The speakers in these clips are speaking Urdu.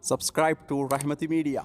Subscribe to Rahmati Media.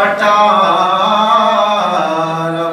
18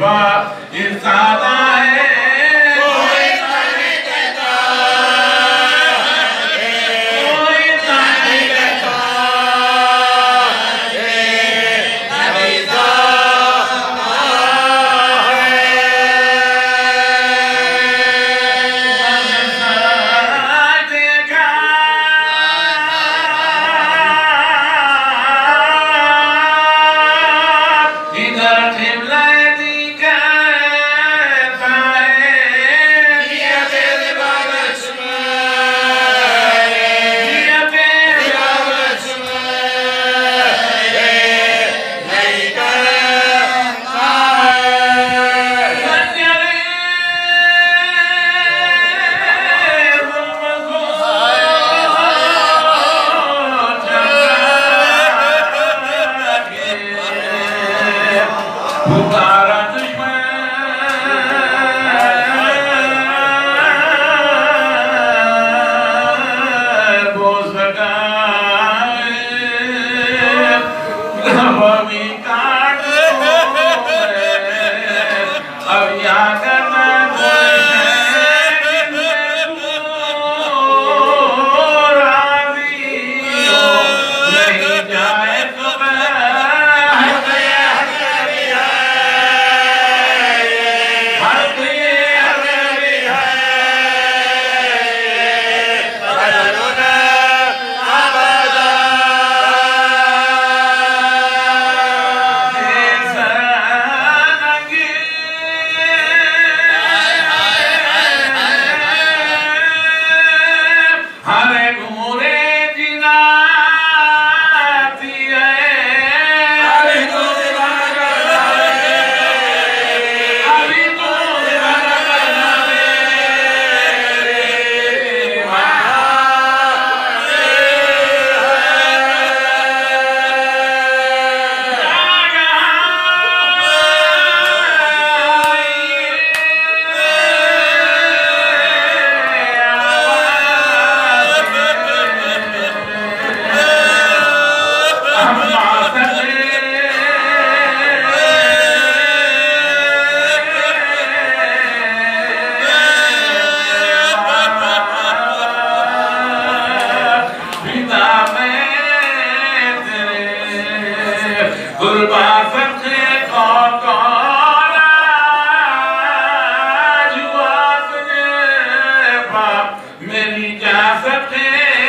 باپ، میری اجازت ہے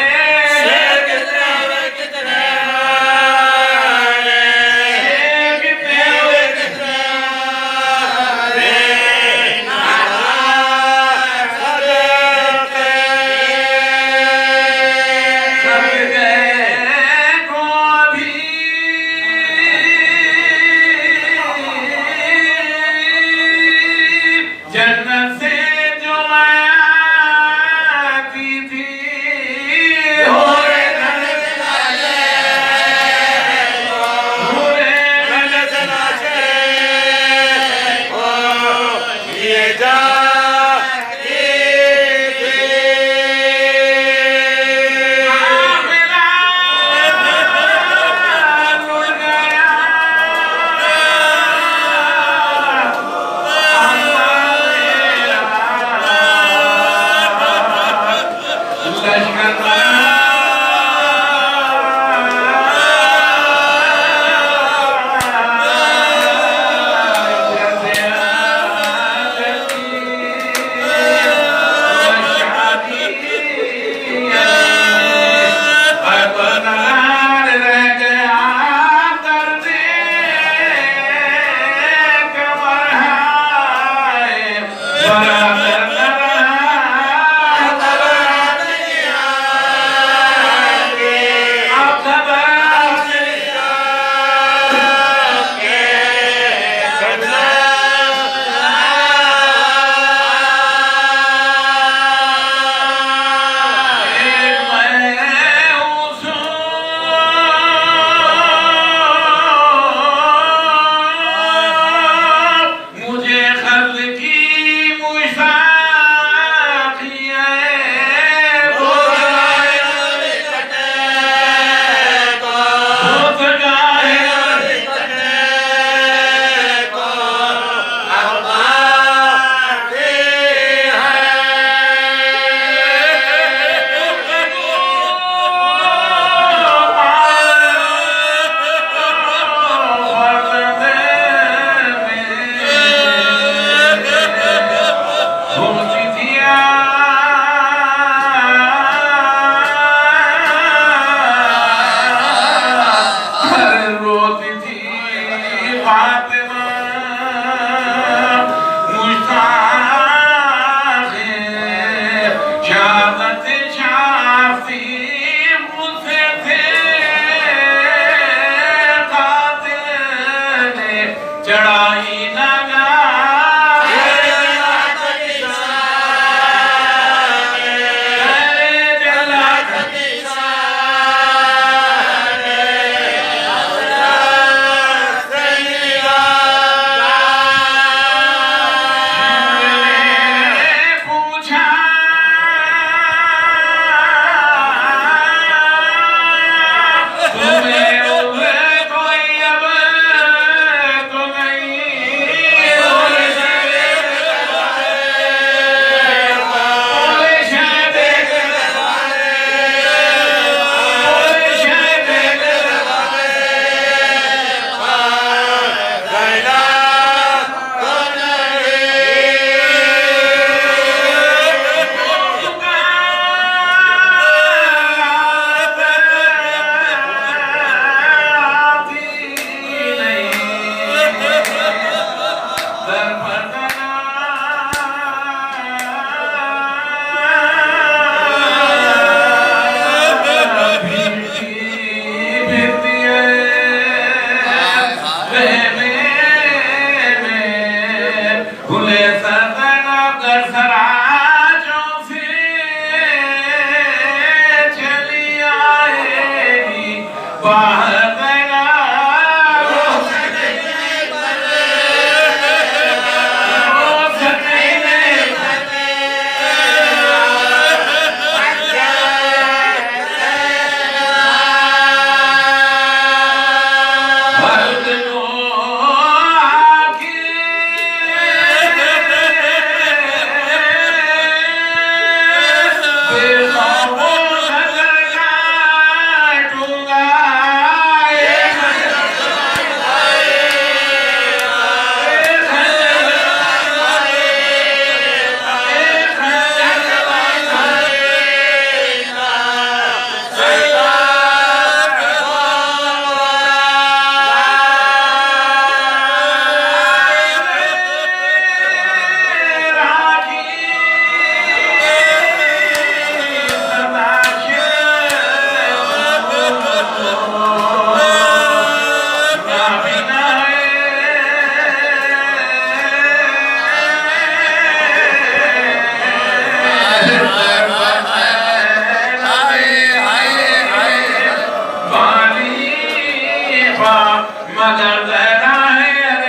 مگر ظاہر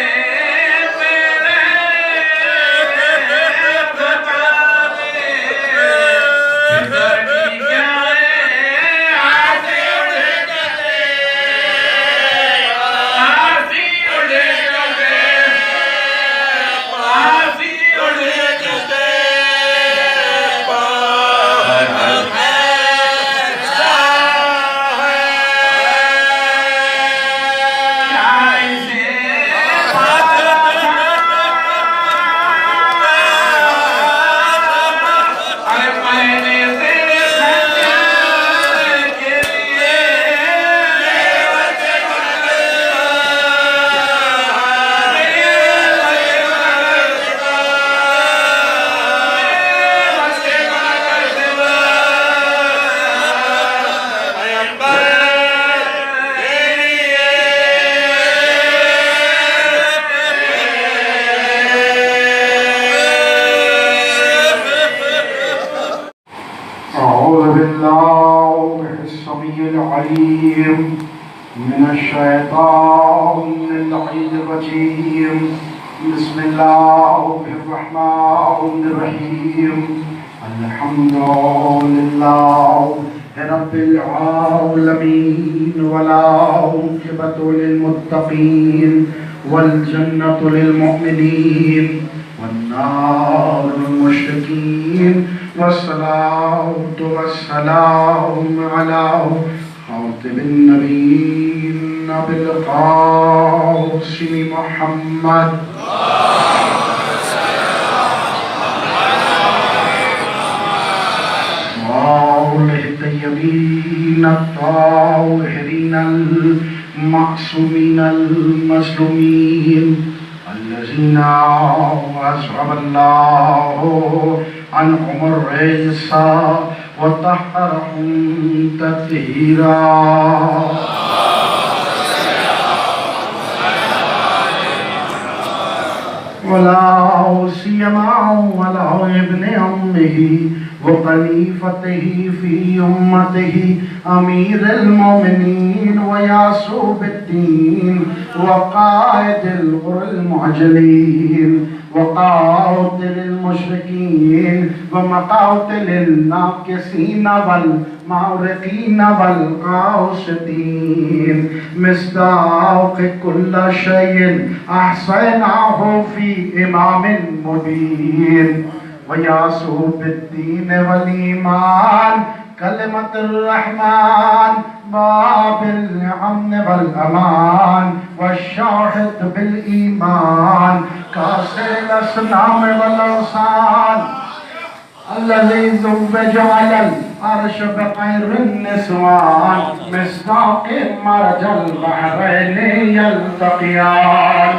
میرے بتا دے زندگی کیا ہے آسی اڑے من الشيطان اللعين الرجيم بسم الله الرحمن الرحيم الحمد لله رب العالمين والعاقبة للمتقين والجنة للمؤمنين والنار للمشركين والصلاة والسلام على خاتم النبيين بالقاسم محمد وآله الطيبين الطاهرين المعصومين المظلومين الذين أذهب الله عنهم الرجس وطهرهم تطهيرا ولا سيما ولا ابن أمه وخليفته في أمته أمير المؤمنين ويعصوب الدين وقائد الغر المعجلين وقاتل المشركين ومقاتل الناكسين والمعرقين والقاسطين مصداق كل شيء أحصيناه في إمام مبين ويعصوب الدين والإيمان كلمة الرحمن باب الأمن والأمان والشاهد بالإيمان كاسر الأصنام والأوثان الذي زوج على العرش بخير النسوان مصداق مرج البحرين يلتقيان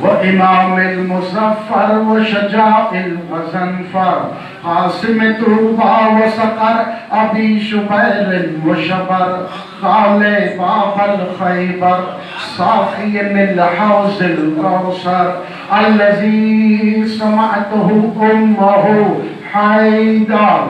وإمام المصفر وشجاع الغزنفر قاسم طوبى وسقر أبي شبير وشبر خالي باب الخيبر صافي الحوض الكوثر الذي سمعته أمه حيدر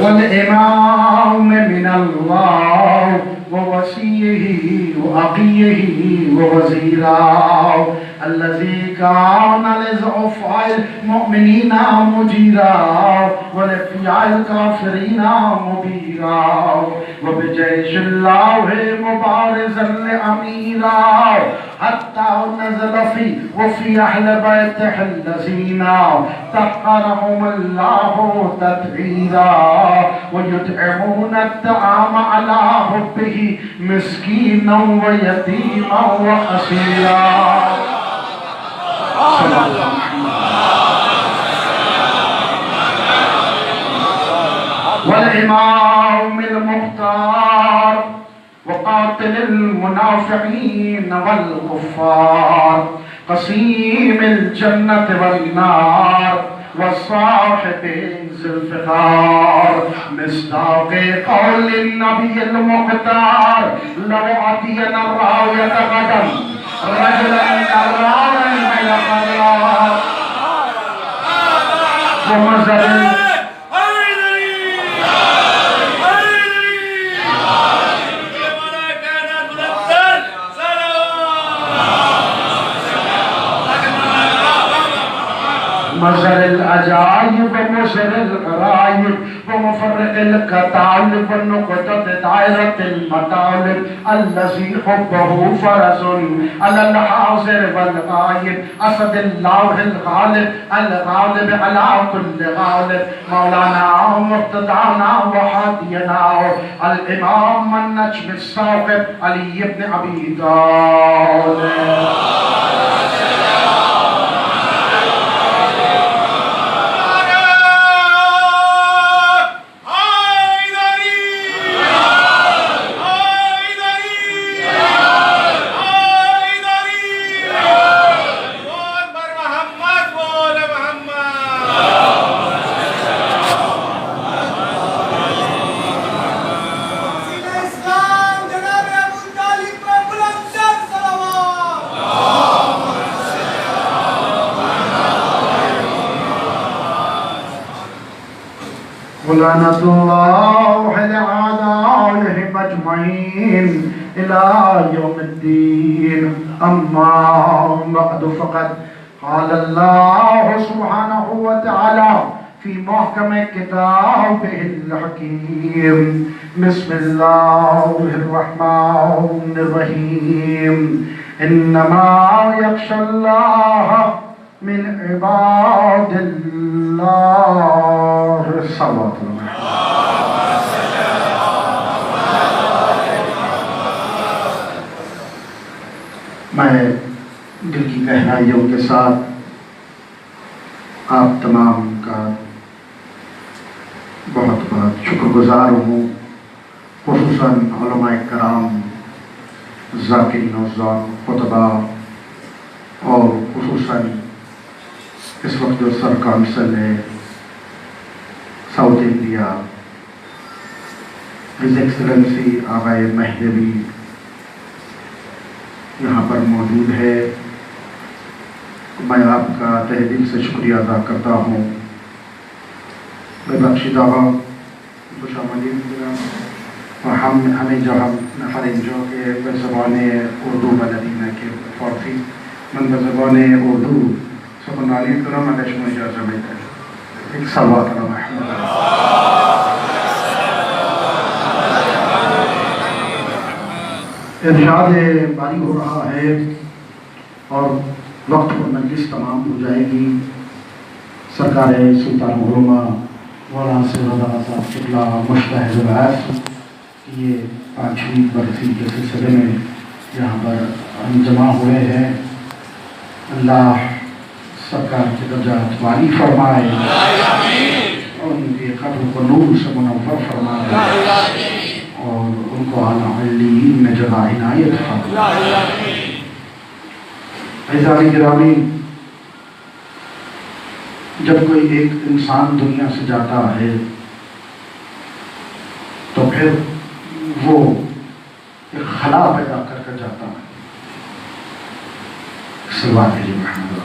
والإمام من الله ووصيه وأقيه ووزيراه الذي كان لضعفاء المؤمنين مجيرا ولأقوياء الكافرين مبيرا وبجيش الله مبارزا لأميرا حتى نزل وفي أهل بيته الذين طهرهم الله تطهيرا ويطعمون الطعام على حبه مسكينا ويتيما وأسيرا والإمام المختار قاتل المنافقين والكفار قسيم الجنة والنار وصاحب ذي الفخار مصداق قول النبي المختار لو أتينا الراوية غدا رجلا كرارا من الخضراء ومزل مزر العجائب ومسر الغرائب ومفرق الكتائب ونقطة دائرة المطالب الذي حبه فرس على الحاضر والغائب أسد الله الغالب الغالب على كل غالب مولانا ومقتدانا وحادينا الإمام النجم الثاقب علي بن أبي طالب. لعنة الله لأعدائهم أجمعين إلى يوم الدين. أما بعد فقد قال الله سبحانه وتعالى في محكم كتابه الحكيم بسم الله الرحمن الرحيم إنما يخشى الله من عباد الله صلوات الله. میں دل کی گہرائیوں کے ساتھ آپ تمام کا بہت بہت شکر گزار ہوں، خصوصاً علماء کرام، ذاکرین الذات، خطباء، اور خصوصاً اس وقت جو سر کونسل ہے ساؤتھ انڈیا ہز ایکسلنسی آغائے مہدوی یہاں پر موجود ہے. میں آپ کا تہ دل سے شکریہ ادا کرتا ہوں. میں بخشیدہ ہوں خوش آمدید اور ہمیں جو ہم نفرین جو کہ زبان اردو بلدینہ کے فارسی من زبان اردو سبن علی کرم اگشم اجازہ میں ایک صلوات علی محمد. ارشاد باری ہو رہا ہے اور وقت پر مجلس تمام ہو جائے گی. سرکار سلطان علومہ مولانا سید رضا صاحب قبلہ مشتہر العیس کی یہ 5ویں برسی کے سلسلے میں یہاں پر ہم جمع ہوئے ہیں. اللہ سرکار کے درجات والی فرمائے اور ان کے قبر کو نور سے منور فرمائے اور ان کو اعلیٰ علیین میں جگہ عنایت فرمائے. عزیزان گرامی، جب کوئی ایک انسان دنیا سے جاتا ہے تو پھر وہ ایک خلا پیدا کر کر جاتا ہے. صلوات ہے جی محمد.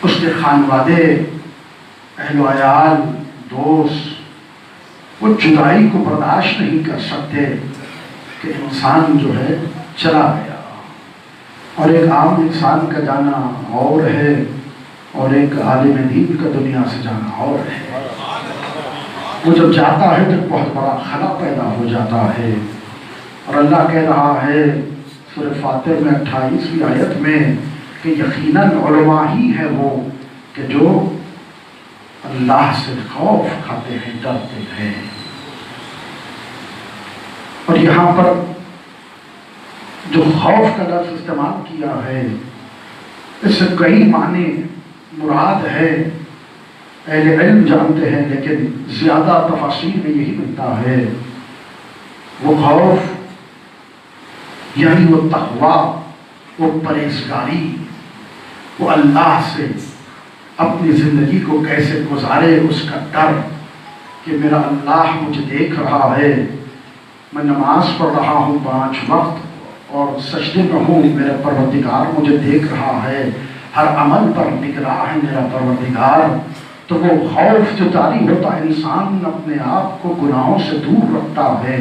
اس کے خانوادے، اہل و عیال، دوست وہ جدائی کو برداشت نہیں کر سکتے کہ انسان جو ہے چلا گیا. اور ایک عام انسان کا جانا اور ہے اور ایک عالم دین کا دنیا سے جانا اور ہے. وہ جب جاتا ہے تو بہت بڑا خلا پیدا ہو جاتا ہے. اور اللہ کہہ رہا ہے سورہ فاتر میں 28ویں آیت میں کہ یقیناً علماء ہی ہے وہ کہ جو اللہ سے خوف کھاتے ہیں، ڈرتے ہیں. اور یہاں پر جو خوف کا لفظ استعمال کیا ہے اس سے کئی معنی مراد ہے، اہل علم جانتے ہیں، لیکن زیادہ تفاصیل میں یہی ملتا ہے وہ خوف یعنی وہ تقویٰ، وہ پرہیزگاری، وہ اللہ سے اپنی زندگی کو کیسے گزارے، اس کا ڈر کہ میرا اللہ مجھے دیکھ رہا ہے، میں نماز پڑھ رہا ہوں 5 وقت اور سجدے میں ہوں، میرا پروردگار مجھے دیکھ رہا ہے، ہر عمل پر نگراں ہے میرا پروردگار۔ تو وہ خوف جو طاری ہوتا ہے، انسان اپنے آپ کو گناہوں سے دور رکھتا ہے،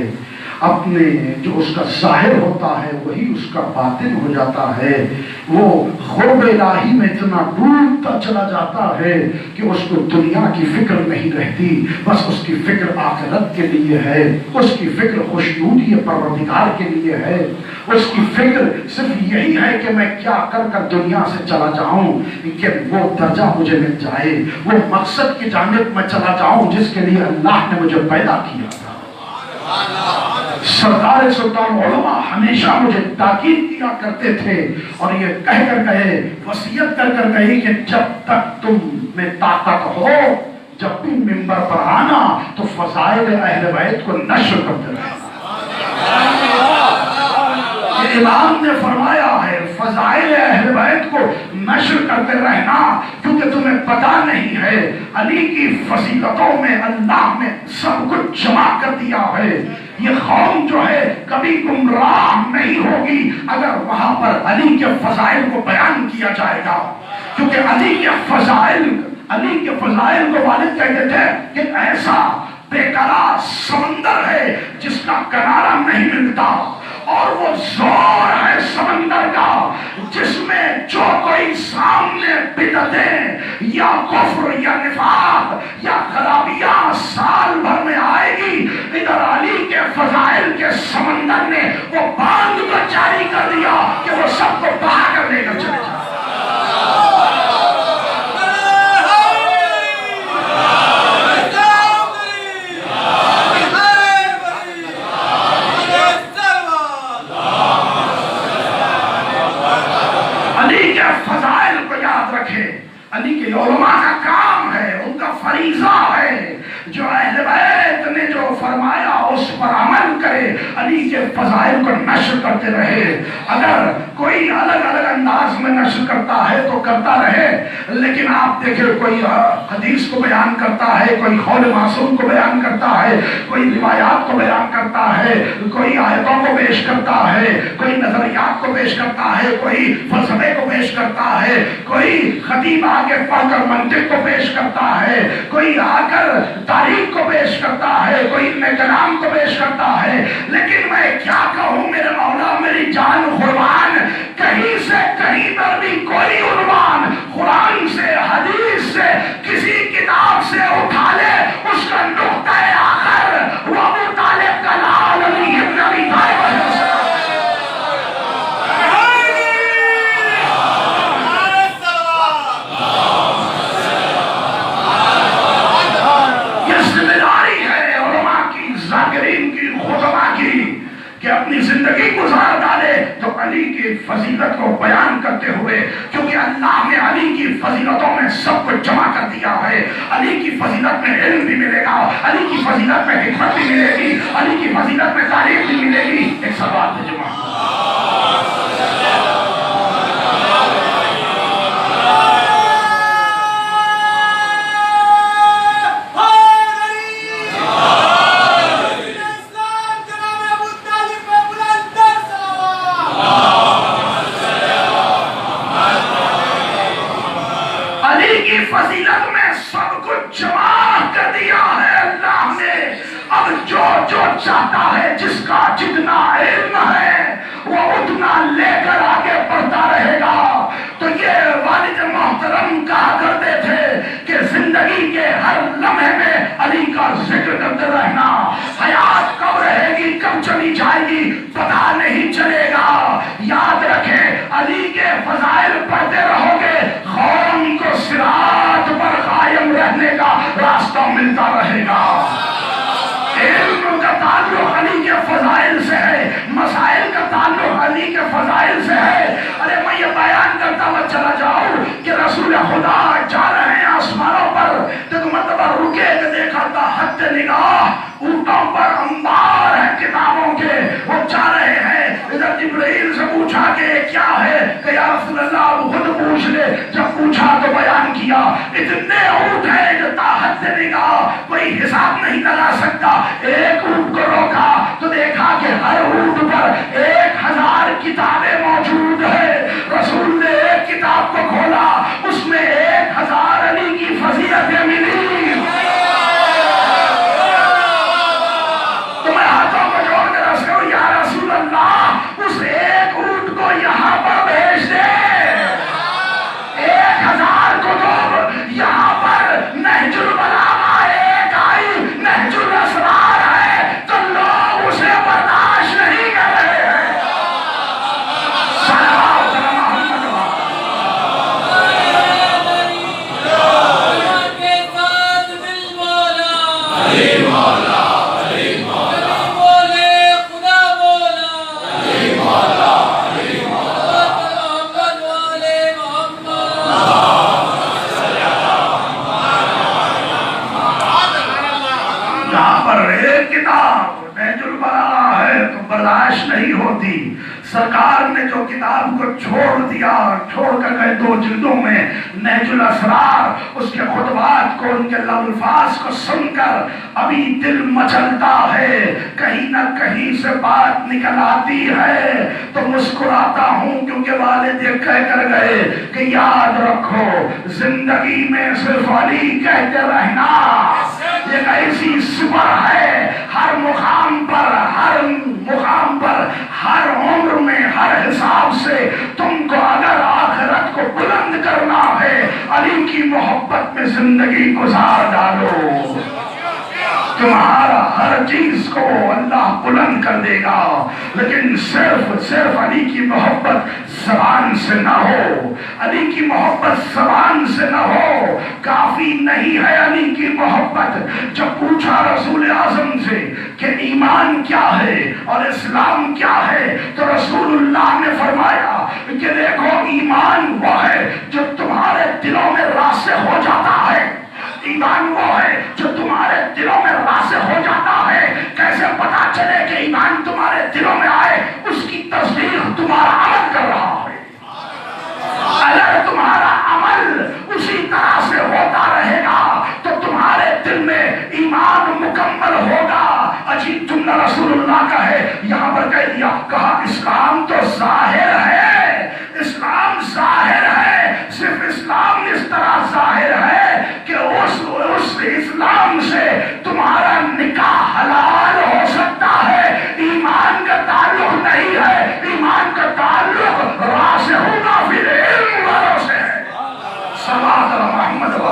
اپنے جو اس کا ظاہر ہوتا ہے وہی اس کا باطن ہو جاتا ہے، وہ قرب الہی میں اتنا ڈوبتا چلا جاتا ہے کہ اس کو دنیا کی فکر نہیں رہتی، بس اس کی فکر آخرت کے لیے ہے، اس کی فکر خوشنودی پروردگار کے لیے ہے، اس کی فکر صرف یہی ہے کہ میں کیا کر کر دنیا سے چلا جاؤں کہ وہ درجہ مجھے مل جائے، وہ مقصد کی جانب میں چلا جاؤں جس کے لیے اللہ نے مجھے پیدا کیا تھا۔ سردار سلطان علماء ہمیشہ مجھے تاکید کیا کرتے تھے اور یہ کہہ کر گئے، وصیت کر کر گئی کہ جب تک تم میں طاقت ہو، جب بھی منبر پر آنا تو فضائل اہل بیت کو نشر کرتے رہنا۔ یہ امام نے فرمایا ہے فضائل اہل بیت کو نشر کرتے رہنا، کیونکہ تمہیں پتہ نہیں ہے علی کی فضیلتوں میں اللہ نے سب کچھ جمع کر دیا ہے۔ یہ قوم جو ہے کبھی گمراہ نہیں ہوگی اگر وہاں پر علی کے فضائل کو بیان کیا جائے گا، کیونکہ علی کے فضائل کو والد کہتے تھے کہ ایسا بے قرار سمندر ہے جس کا کنارہ نہیں ملتا، اور وہ زور ہے سمندر کا جس میں جو کوئی سامنے بدعتیں یا کفر یا نفاق یا خرابیاں سال بھر میں آئے گی، ادھر علی کے فضائل کے سمندر نے وہ باندھ کو جاری کر دیا کہ وہ سب کو بہا کر لے کر چلے جائے۔ علی کے علماء کا کام ہے، ان کا فریضہ ہے، جو اہل بیت نے جو فرمایا اس پر عمل کرے، علی کے فضائل کو نشر کرتے رہے۔ اگر کوئی الگ الگ انداز میں نشر کرتا ہے تو کرتا رہے، لیکن آپ دیکھیں کوئی حدیث کو بیان کرتا ہے، کوئی قول معصوم کو بیان کرتا ہے، کوئی روایات کو بیان کرتا ہے، کوئی آیتوں کو پیش کرتا ہے، کوئی نظریات کو پیش کرتا ہے، کوئی فلسفے کو پیش کرتا ہے، کوئی خطیب آگے پڑھ کر منطق کو پیش کرتا ہے، کوئی آ کر تاریخ کو پیش کرتا ہے، کوئی علم کلام کو پیش کرتا ہے، لیکن میں کیا کہوں میرے مولا میری جان قربان، کہیں سے کہیں پر بھی کوئی عنوان قرآن سے حدیث سے کسی کتاب سے اٹھا لے، اس کا نقطہ آخر وہ ابو طالب کا لال علی ابن ابی طالب ہے۔ کہ اپنی زندگی گزار ڈالے تو علی کی فضیلت کو بیان کرتے ہوئے، کیونکہ اللہ نے علی کی فضیلتوں میں سب کچھ جمع کر دیا ہے۔ علی کی فضیلت میں علم بھی ملے گا، علی کی فضیلت میں حکمت بھی ملے گی، علی کی فضیلت میں تاریخ بھی ملے گی۔ ایک سوال ہے جمع فضیلت میں سب کچھ جمع کر دیا ہے اللہ نے۔ اب جو چاہتا ہے، جس کا جتنا علم ہے وہ اتنا لے کر آگے بڑھتا رہے گا۔ تو یہ والد محترم کہا کرتے تھے کہ زندگی کے ہر لمحے میں علی کا ذکر کرتے رہنا، حیات کب رہے گی کب چلی جائے گی پتہ نہیں چلے گا۔ یاد رکھیں علی کے فضائل پڑھتے رہو گے، قوم کو صراط پر قائم رہنے کا راستہ ملتا رہے گا۔ علم کا تعلق علی کے کے فضائل سے ہے، مسائل کا تعلق علی کے فضائل سے ہے۔ ارے میں یہ بیان کرتا ہوا چلا جاؤں کہ رسول خدا جا رہے ہیں آسمانوں پر، تو مرتبہ رکے کہ دیکھا تھا حد نگاہ اونٹوں پر انبار ہے کتابوں کے، وہ جا رہے ہیں۔ ادھر جبرائیل سے پوچھا کہ کیا ہے، کہ یا رسول اللہ آپ خود پوچھ لے۔ جب پوچھا تو بیان کیا اتنے اونٹ ہیں جو تا حد نگاہ کوئی حساب نہیں لگا سکتا۔ ایک اونٹ کو روکا تو دیکھا کہ ہر اونٹ پر 1000 کتابیں موجود ہیں۔ رسول نے ایک کتاب کو کھولا، اس میں 1000 علی کی فضیلتیں ملی۔ تو میں ہاتھوں کو جوڑ کے رسول ہوں، یا رسول اللہ اس ایک اونٹ کو یہاں پر بھیج دے۔ 1000 کتب یہاں پر نہج البلاغہ ایک آئی، نہج الاسرار ہے، تو لوگ اسے برداشت نہیں کر رہے ہیں۔ صلوات علی محمد برداشت نہیں ہوتی۔ سرکار نے جو کتاب کو چھوڑ دیا، چھوڑ کر گئے 2 جلدوں میں نہج الاسرار، اس کے خطبات کو، ان کے الفاظ کو سن کر ابھی دل مچلتا ہے، کہیں نہ کہیں سے بات نکل آتی ہے تو مسکراتا ہوں، کیونکہ والد یہ کہہ کر گئے کہ یاد رکھو زندگی میں صرف علی کہتے رہنا۔ یہ ایسی سپر ہے، ہر مقام پر، ہر مقام پر، ہر عمر میں، ہر حساب سے تم کو اگر آخرت کو بلند کرنا ہے، علی کی محبت میں زندگی گزار ڈالو، تمہارا ہر چیز کو اللہ بلند کر دے گا۔ لیکن صرف علی کی محبت زبان سے نہ ہو، علی کی محبت زبان سے نہ ہو، کافی نہیں ہے علی کی محبت۔ جب پوچھا رسول اعظم سے کہ ایمان کیا ہے اور اسلام کیا ہے، تو رسول اللہ نے فرمایا کہ دیکھو ایمان وہ ہے جو تمہارے دلوں میں راسخ ہو جاتا ہے، ایمان وہ ہے جو تمہارے دلوں میں راسخ ہو جاتا ہے۔ کیسے پتا چلے کہ ایمان تمہارے دلوں میں آئے؟ اس کی تصدیق تمہارا عمل کر رہا ہے۔ اگر تمہارا عمل اسی طرح سے ہوتا رہے گا تو تمہارے دل میں ایمان مکمل ہوگا۔ عجیب جملہ رسول اللہ کا ہے، یہاں پر کہہ دیا، کہا اسلام تو ظاہر ہے، اسلام ظاہر ہے، صرف اسلام اس طرح ظاہر ہے کہ اس اسلام سے تمہارا نکاح حلال ہو سکتا ہے، ایمان کا تعلق نہیں ہے، ایمان کا تعلق راسخون فی العلم والوں سے ہے۔ صلوات علی محمد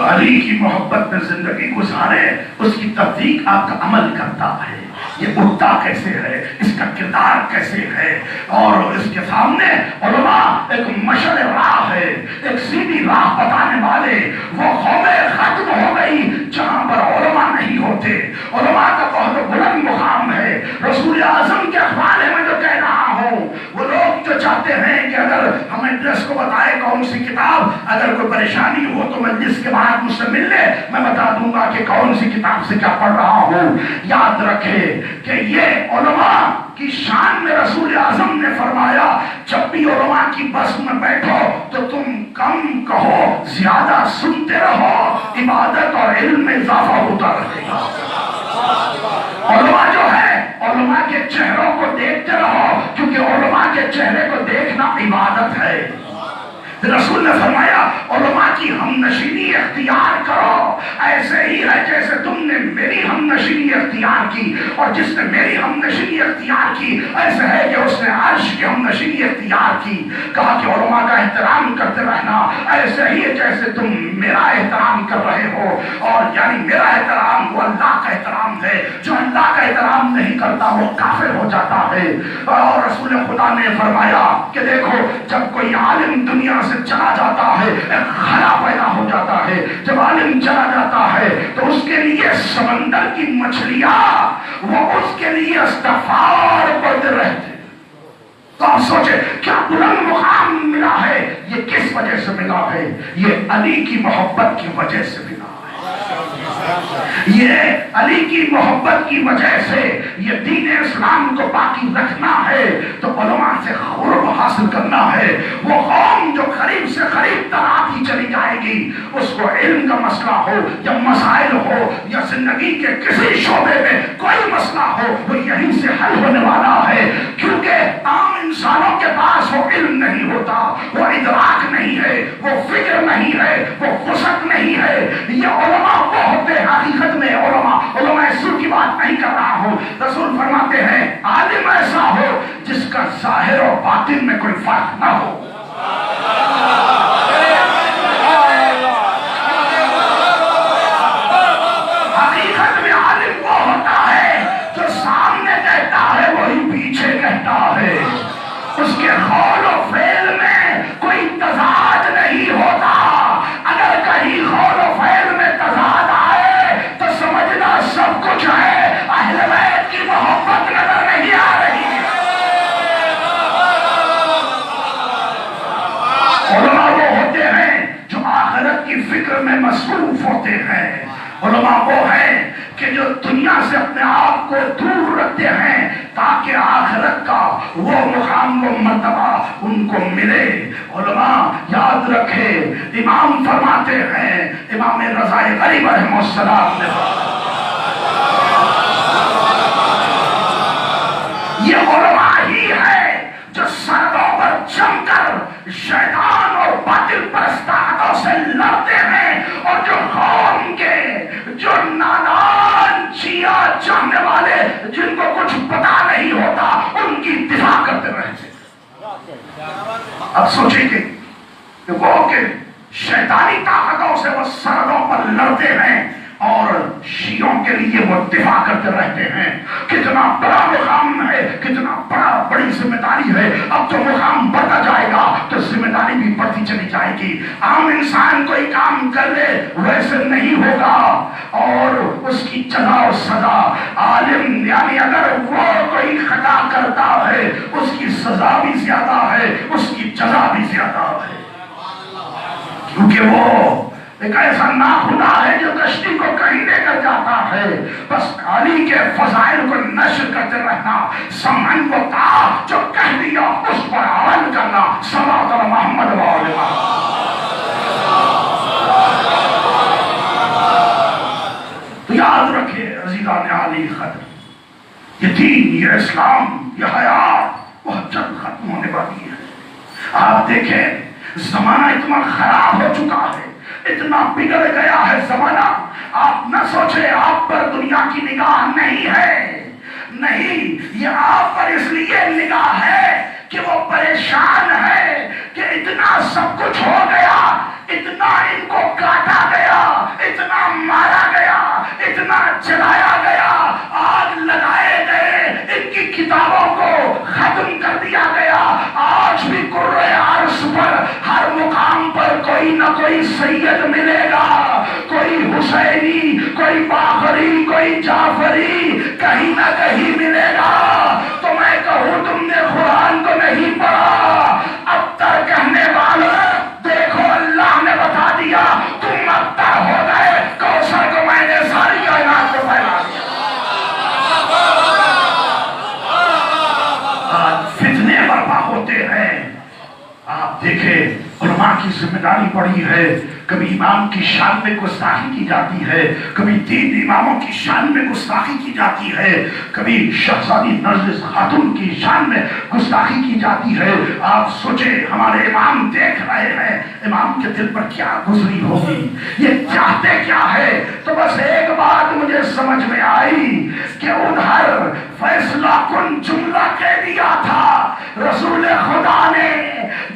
علی کی محبت میں زندگی گزارے، اس کی تصدیق آپ کا عمل کرتا ہے۔ یہ اٹھتا کیسے ہے، اس کا کردار کیسے ہے، اور اس کے سامنے علماء ایک مشعل راہ ہے، ایک سیدھی راہ بتانے والے۔ وہ قومیں ختم ہو گئی جہاں پر علماء نہیں ہوتے، علماء کا بہت بلند مقام ہے۔ رسول اعظم کے حوالے میں جو کہہ رہا ہوں، وہ لوگ جو چاہتے ہیں کہ اگر ہم ایڈریس کو بتائے کون سی کتاب، اگر کوئی پریشانی ہو تو مجلس کے بعد مجھ سے مل لے، میں بتا دوں گا کہ کون سی کتاب سے کیا پڑھ رہا ہوں۔ یاد رکھے کہ یہ علماء کی شان میں رسول اعظم نے فرمایا، جب بھی علماء کی بس میں بیٹھو تو تم کم کہو، زیادہ سنتے رہو، عبادت اور علم میں اضافہ ہوتا رہے گا۔ علماء جو ہے، علماء کے چہروں کو دیکھتے رہو، کیونکہ علماء کے چہرے کو دیکھنا عبادت ہے۔ رسول نے فرمایا علماء کی ہم نشینی اختیار کرو، ایسے ہی ہے جیسے تم نے میری ہم نشینی اختیار کی، اور جس نے میری ہم نشینی اختیار کی ایسے ہے کہ اس نے عرش کی ہم نشینی اختیار کی۔ کہا کہ علماء کا احترام کرتے رہنا، ایسے ہی ہے جیسے تم میرا احترام کر رہے ہو، اور یعنی میرا احترام وہ اللہ کا احترام ہے، جو اللہ کا احترام نہیں کرتا وہ کافر ہو جاتا ہے۔ اور رسول خدا نے فرمایا کہ دیکھو جب کوئی عالم دنیا سے چلا جاتا ہے ایک خلا پیدا ہو جاتا جاتا ہے، جب عالم چلا جاتا ہے تو اس کے لیے سمندر کی مچھلیاں وہ اس کے لیے استغفار پڑھتے رہتے۔ تو آپ سوچیں کیا بلند مقام ملا ہے، یہ کس وجہ سے ملا ہے؟ یہ علی کی محبت کی وجہ سے ملا ہے، یہ علی کی محبت کی وجہ سے یہ دین اسلام کو باقی رکھنا ہے تو علماء سے قرب حاصل کرنا ہے۔ وہ قوم جو قریب سے قریب تر آتی چلی جائے گی، اس کو علم کا مسئلہ ہو یا مسائل ہو یا زندگی کے کسی شعبے میں کوئی مسئلہ ہو، وہ یہیں سے حل ہونے والا ہے، کیونکہ عام انسانوں کے پاس وہ علم نہیں ہوتا، وہ ادراک نہیں ہے، وہ فکر نہیں ہے، وہ وسعت نہیں ہے۔ یہ علماء وہ ہوتے ہیں، حقیقت میں علماء سر کی بات نہیں کر رہا ہوں، رسول فرماتے ہیں عالم ایسا ہو جس کا ظاہر اور باطن میں کوئی فرق نہ ہو۔ حقیقت میں عالم وہ ہوتا ہے جو سامنے کہتا ہے وہی پیچھے کہتا ہے، اس کے قول و فعل میں کوئی تضاد نہیں ہوتا۔ اگر کہیں قول و فعل میں تضاد آئے تو سمجھنا سب کچھ ہے، اہل بیت کی محبت نظر نہیں آ رہی۔ علماء وہ ہوتے ہیں جو آخرت کی فکر میں مصروف ہوتے ہیں، علماء وہ ہیں کہ جو دنیا سے اپنے آپ کو دور رکھتے ہیں تاکہ آخرت کا وہ مقام و مرتبہ ان کو ملے۔ علماء یاد رکھے، امام فرماتے ہیں، امام رضا غریب رحمہ السلام نے یہ علماء ہی ہے جو سروں پر جم کر شیطان اور باطل پرستوں سے لڑتے ہیں، اور جو قوم کے جو نادان چیا چاہنے والے جن کو کچھ پتا نہیں ہوتا ان کی دفاع کرتے رہتے۔ اب سوچیں کہ وہ کہ شیطانی طاقتوں سے وہ سروں پر لڑتے ہیں اور شیعوں کے لیے وہ دفاع کرتے رہتے ہیں۔ کتنا بڑا مقام ہے، کتنا بڑی ذمہ داری ہے۔ اب تو مقام بڑھتا جائے گا تو ذمہ داری بھی بڑھتی چلی جائے گی۔ عام انسان کوئی کام کر لے ویسے نہیں ہوگا، اور اس کی جزا اور سزا عالم، یعنی اگر وہ کوئی خطا کرتا ہے اس کی سزا بھی زیادہ ہے، اس کی جزا بھی زیادہ ہے، کیونکہ وہ ایک ایسا ناخدا ہے جو کشتی کو کہیں لے کر جاتا ہے۔ بس علی کے فضائل کو نشر کرتے رہنا، سمن کو تھا جو کہہ دیا اس پر عمل کرنا۔ صلوات علی محمد و آل محمد۔ تو یاد رکھے عزیزان علی قدر، یہ دین، یہ اسلام، یہ حیات بہت جلد ختم ہونے والی ہے۔ آپ دیکھیں زمانہ اتنا خراب ہو چکا ہے، اتنا بگڑ گیا ہے زمانہ، آپ نہ سوچے آپ پر دنیا کی نگاہ نہیں ہے، نہیں، یہ آپ پر اس لیے نگاہ ہے کہ وہ پریشان ہے کہ اتنا سب کچھ ہو گیا، اتنا ان کو کاٹا گیا، اتنا مارا گیا، اتنا جلایا گیا، آگ لگائے گئے، ان کی کتابوں کو ختم کر دیا گیا۔ آج بھی قرۂ عرش پر ہر مقام پر کوئی نہ کوئی سید ملے گا، کوئی حسینی، کوئی باقری، کوئی جعفری، کہیں نہ کہیں ملے گا۔ تو میں کہوں تم نے قرآن کو نہیں پڑھا، ابتر کہنے والا دیکھو اللہ نے بتا دیا تم ابتر ہو گئے، کوثر کو میں نے ساری کائنات کو پھیلا دیا۔ فتنے برپا ہوتے ہیں، آپ دیکھیں علماء کی ذمہ داری پڑی ہے، کبھی امام کی شان میں گستاخی کی جاتی ہے، کبھی تین اماموں کی شان میں گستاخی کی جاتی ہے، کبھی شہزادی نرگس خاتون کی شان میں گستاخی کی جاتی ہے۔ آپ سوچیں ہمارے امام دیکھ رہے ہیں، امام کے دل پر کیا گزری ہوگی، یہ چاہتے کیا ہے؟ تو بس ایک بات مجھے سمجھ میں آئی کہ ادھر فیصلہ کن جملہ کہہ دیا تھا رسول خدا نے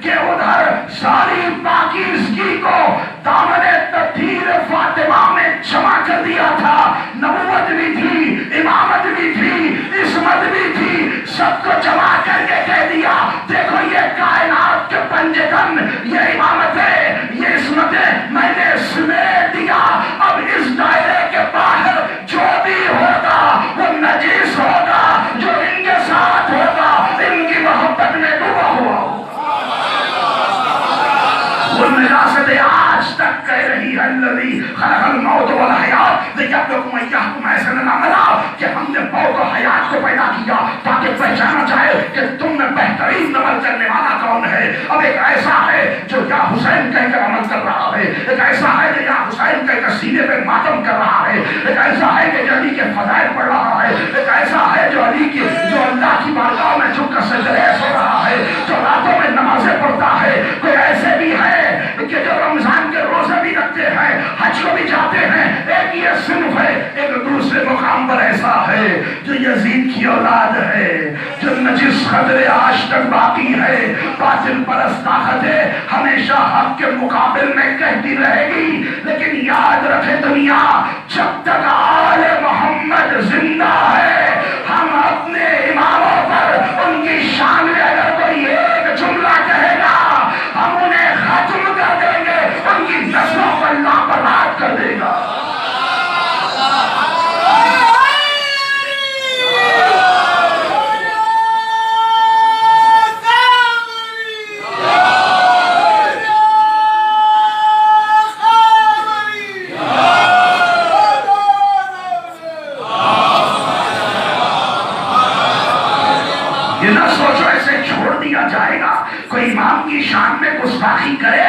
کہ ادھر ساری پاکیزگی کو دامن تطہیر فاطمہ میں جمع کر دیا تھا۔ نبوت بھی تھی، امامت بھی تھی، عصمت بھی تھی، سب کو جمع کر کے کہہ دیا دیکھو یہ کائنات کے پنجتن، یہ امامت ہے، یہ عصمت ہے، میں نے خطرے آج تک باقی ہے. باطل پرست طاقتیں ہمیشہ حق کے مقابل میں کہتی رہے گی، لیکن یاد رکھے دنیا، جب تک آل محمد زندہ ہے ہم اپنے اماموں پر ان کی شان میں اگر کوئی ایک جملہ کہے گا ہم انہیں ختم کر دیں گے، ان کی نسلوں کو اللہ برباد کر دے گا. یہ نہ سوچو ایسے چھوڑ دیا جائے گا، کوئی امام کی شان میں گستاخی کرے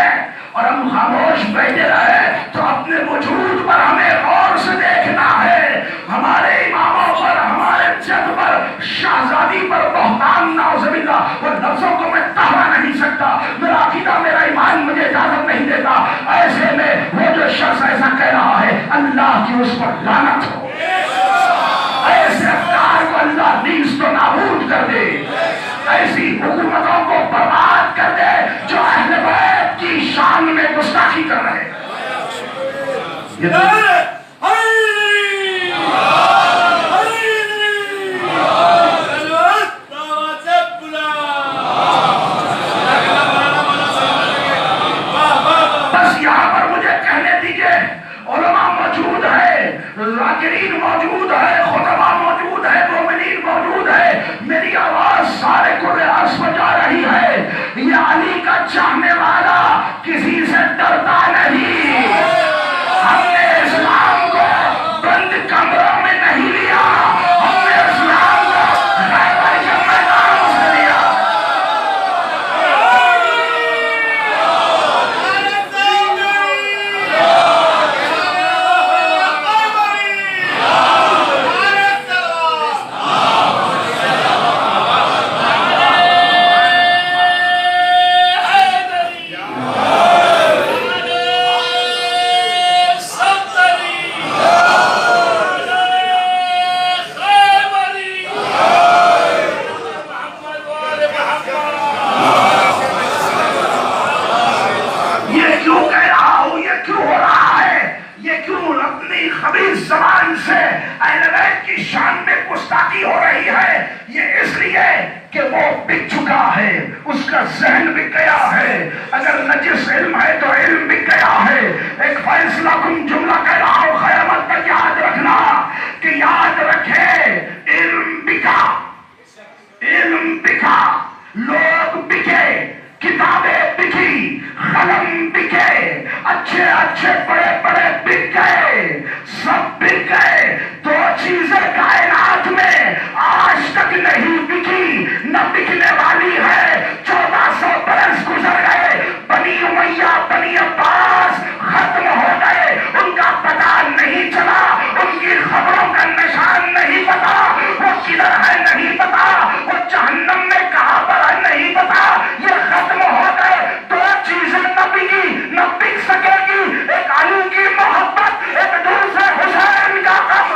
اور ہم خاموش بیٹھے رہے تو اپنے وجود پر ہمیں غور سے دیکھنا ہے. ہمارے اماموں پر، ہمارے جد پر، شہزادی پر بہتان نعوذ باللہ، وہ لفظوں کو میں تہرا نہیں سکتا، میرا عقیدہ میرا ایمان مجھے اجازت نہیں دیتا. ایسے میں وہ جو شخص ایسا کہہ رہا ہے اللہ کی اس پر لعنت ہو. ایسے افکار کو اللہ نیز تو نابود کر دے، ایسی حکومتوں کو برباد کر دے جو اہل بیت کی شان میں گستاخی کر رہے ہیں. بس یہاں پر مجھے کہنے دیجئے، علماء موجود ہے، ذاکرین موجود ہے، خطبہ موجود ہے، مومنین موجود ہے، میری آواز سارے قرآن پر جا رہی ہے. یہ علی کا چاہنے والا کسی سے ڈرتا نہیں. ہم نے اسلام کو بند کمروں میں نہیں لیا، ہم نے اسلام کو خیبر کے میدانوں سے لیا. ذہن بک گیا ہے، اگر نجس علم ہے تو علم بک گیا ہے. ایک فیصلہ کن جملہ کہہ رہا ہوں قیامت تک یاد رکھنا، کہ یاد رکھے علم بکا، علم بکا، لوگ بکے، کتابیں بکی، قلم بکے، اچھے اچھے بڑے بڑے بک گئے، سب بک گئے. دو چیزیں کائنات میں آج تک نہیں بکی، نہ بکنے والی ہے. 1400 برس گزر گئے، بنی امیہ بنی عباس ختم ہو گئے، ان کا پتہ نہیں چلا، ان کی خبروں کا نشان نہیں پتا، وہ کدھر ہے نہیں پتا، وہ جہنم میں کہاں پر ہے نہیں پتا. یہ ختم ہو گئے. دو چیزیں نہ بکی نہ بک سکے گی، ایک علی کی محبت، ایک دوسرے حسین کا غم.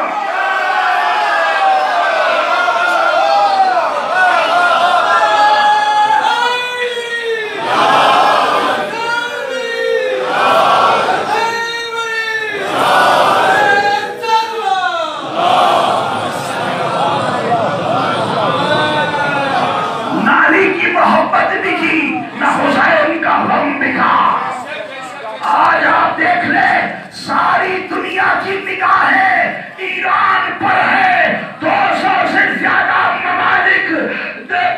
آج آپ دیکھ لیں ساری دنیا کی نگاہیں ایران پر ہے. 200 سے زیادہ ممالک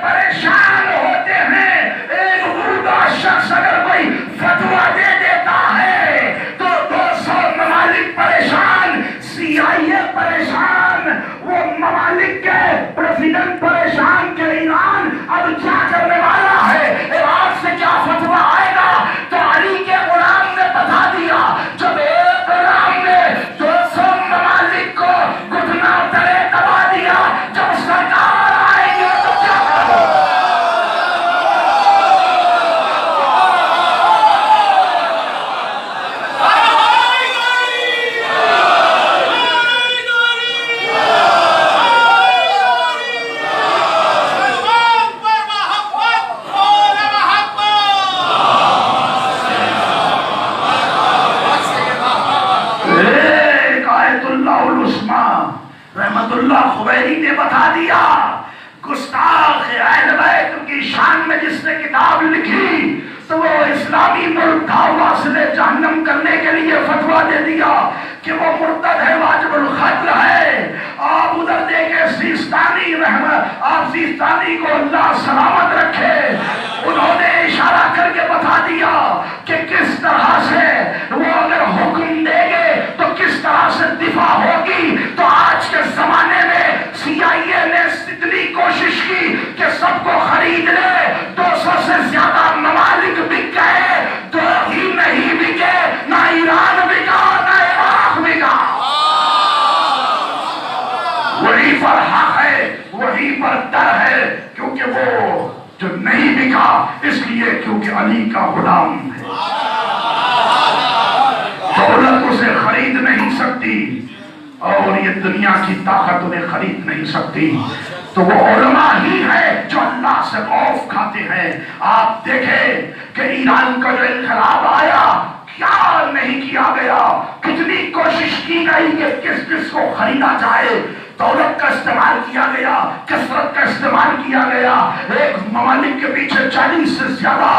پریشان ہوتے ہیں. ایک بوڑھا شخص اگر کوئی فتویٰ دے دیتا ہے تو 200 ممالک پریشان، CIA پریشان، وہ ممالک کے پریزیڈنٹ پریشان کہ ایران اب کیا کرنے والا ہے، عراق سے کیا فتویٰ آئے گا. تو علی کے غلام نے بتا دیا، جب ایک غلام نے 200 ممالک کو گھٹنا اترے اللہ خمینی نے بتا دیا، گستاخ اہل بیت کی شان میں جس نے کتاب لکھی تو وہ اسلامی ملک تھا، واصل جہنم کرنے کے لیے فتویٰ دے دیا کہ وہ مرتد ہے، واجب القتل ہے۔ آپ ادھر دیکھیں سیستانی رحمت، آپ سیستانی کو اللہ سلامت رکھے، انہوں نے اشارہ کر کے بتا دیا کہ کس طرح سے وہ اگر حکم دے گے تو کس طرح سے دفاع ہوگی۔ تو آج کے زمانے میں CIA نے اتنی کوشش کی کہ سب کو خرید لے، 200 سے زیادہ ممالک بک گئے، 2 ہی نہیں بکے، نہ ایران بکا نہ عراق بکا۔ وہی پر حق ہے، وہی پر ڈر ہے، کیونکہ وہ جو نہیں بکا اس لیے کیونکہ علی کا غلام ہے۔ دولت اسے خرید نہیں سکتی اور یہ دنیا کی طاقت انہیں خرید نہیں سکتی، تو وہ علماء ہی ہے جو اللہ سے خوف کھاتے ہیں۔ آپ دیکھیں کہ ایران کا جو انقلاب آیا کیا نہیں کیا گیا، کتنی کوشش کی گئی کہ کس کس کو خریدا جائے، دولت کا استعمال کیا گیا، کثرت کا استعمال کیا گیا۔ ایک ممالک کے پیچھے 40 سے زیادہ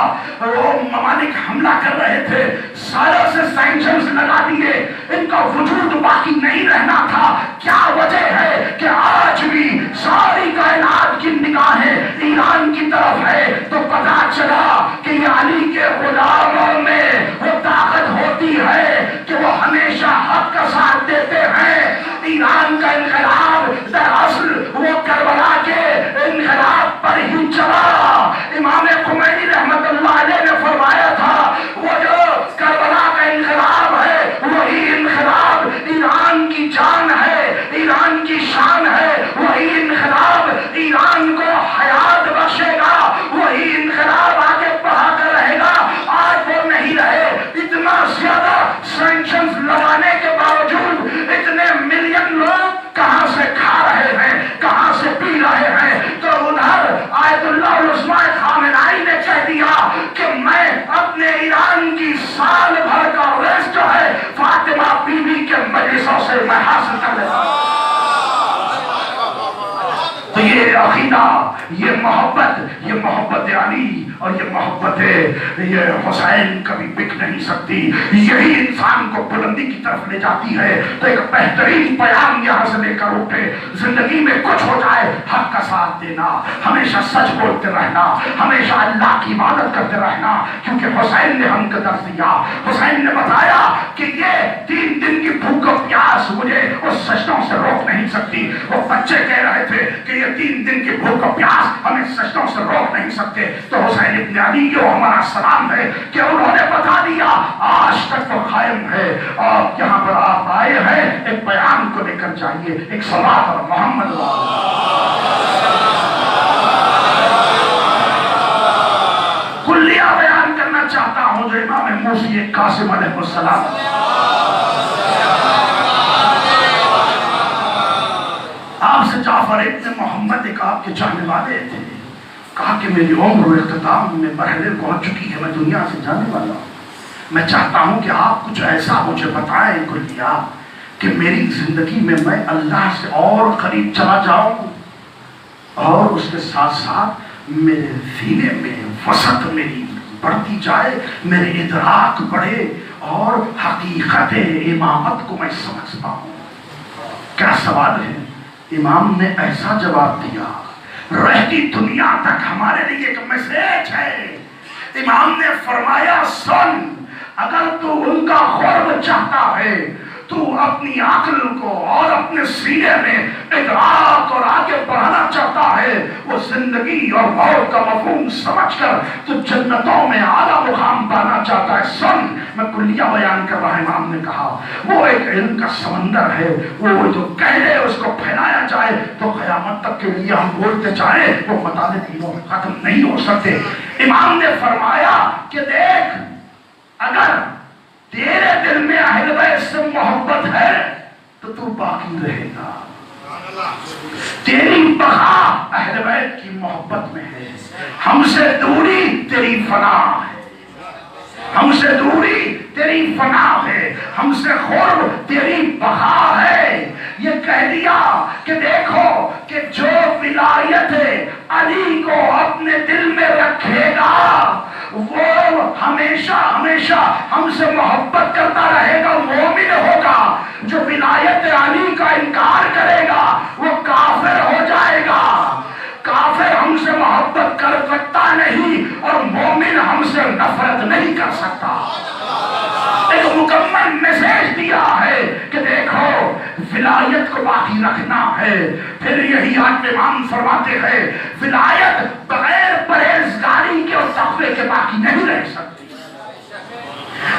وہ ممالک حملہ کر رہے تھے، سارے سے سینکشنز لگا دیے، ان کا وجود باقی نہیں رہنا تھا۔ کیا وجہ ہے کہ آج بھی ساری کائنات کی نگاہیں ایران کی طرف ہے، تو پتا چلا کہ یہ علی کے غلاموں میں وہ طاقت ہوتی ہے کہ وہ ہمیشہ حق کا ساتھ دیتے ہیں۔ ایران کا انقلاب دراصل وہ کربلا کے انقلاب پر ہی چلا۔ امام خمینی رحمت اللہ علیہ نے فرمایا تھا وہ جو کربلا کا انقلاب ہے وہی انقلاب ایران کی جان ہے، ایران کی شان ہے، وہی انقلاب ایران کو حیات بخشے گا، وہی انقلاب آگے بڑھا کر رہے گا۔ آج وہ نہیں رہے، اتنا زیادہ سینکشنز لگانے کے باوجود اتنے ملین لوگ کہاں سے کھا رہے ہیں، کہاں سے پی رہے ہیں۔ تو ادھر آیت اللہ العظمیٰ خامنائی نے کہہ دیا کہ میں اپنے ایران کی سال بھر کا رزق جو ہے فاطمہ بی بی کے مجلسوں سے میں حاصل کر لیتا ہوں۔ تو یہ عقیدہ، یہ محبت علی اور یہ محبت یہ حسین کبھی بک نہیں سکتی، یہی انسان کو بلندی کی طرف لے جاتی ہے۔ تو ایک بہترین پیغام یہاں سے لے کر اٹھے، زندگی میں کچھ ہو جائے حق کا ساتھ دینا، ہمیشہ سچ بولتے رہنا، ہمیشہ اللہ کی عبادت کرتے رہنا، کیونکہ حسین نے ہم کو درس دیا، حسین نے بتایا کہ یہ 3 دن کی بھوک و پیاس مجھے اس سجدوں سے روک نہیں سکتی۔ وہ بچے کہہ رہے تھے کہ یہ 3 دن کی بھوک و پیاس ہمیں سجدوں سے روک نہیں سکتے، تو حسین ابن علی کو ہمارا سلام ہے کہ انہوں نے بتا دیا آج تک وہ قائم ہے۔ اور یہاں پر آپ آئے ہیں ایک پیغام کو لے کر جائیے، ایک صلوات اور محمد کلیہ بیان کرنا چاہتا ہوں جو امام موسی قاسم علیہ السلام آپ سے جعفر ابن محمد ایک آپ کے چاہنے والے تھے، کہا کہ میری عمر و اختتام میں مرحلے پہنچ چکی ہے، میں دنیا سے جانے والا ہوں، میں چاہتا ہوں کہ آپ کچھ ایسا مجھے بتائیں کلیہ کہ میری زندگی میں میں اللہ سے اور قریب چلا جاؤں اور اس کے ساتھ ساتھ میرے سینے میں وسعت میری بڑھتی جائے، میرے ادراک بڑھے اور حقیقت امامت کو میں سمجھ پاؤں۔ کیا سوال ہے؟ امام نے ایسا جواب دیا، رہتی دنیا تک ہمارے لیے ایک میسج ہے۔ امام نے فرمایا سن، اگر تو ان کا قرب چاہتا ہے، تو اپنی عقل کو اور اپنے سینے میں ادراک اور آگے بڑھانا چاہتا ہے، وہ زندگی اور موت کا مفہوم سمجھ کر تو جنتوں میں اعلیٰ مقام پانا چاہتا ہے۔ سن، میں کلیہ بیان کر رہا، امام نے کہا وہ ایک علم کا سمندر ہے، وہ جو کہہ دے اس کو پھیلایا جائے تو قیامت تک کے لیے ہم بولتے جائیں وہ مطالعے تینوں ختم نہیں ہو سکتے۔ امام نے فرمایا کہ دیکھ، اگر تیرے دل میں اہل بیت سے محبت ہے تو تو باقی رہے گا، تیری بقا اہل بیت کی محبت میں ہے، ہم سے دوری تیری فنا ہے، ہم سے دوری تیری فنا ہے، ہم سے قرب تیری بقا ہے۔ یہ کہہ دیا کہ دیکھو کہ جو ولایت علی کو اپنے دل میں رکھے گا وہ ہمیشہ ہمیشہ ہم سے محبت کرتا رہے گا، مومن ہوگا۔ جو ولایت علی کا انکار کرے گا وہ کافر ہو جائے گا۔ کافر ہم سے محبت کر سکتا نہیں اور مومن ہم سے نفرت نہیں کر سکتا۔ ایک مکمل میسج دیا ہے کہ دیکھو ولایت کو باقی رکھنا ہے۔ پھر یہی آج امام فرماتے ہیں ولایت بغیر پرہیزگاری کے اور تقوی کے باقی نہیں رہ سکتی۔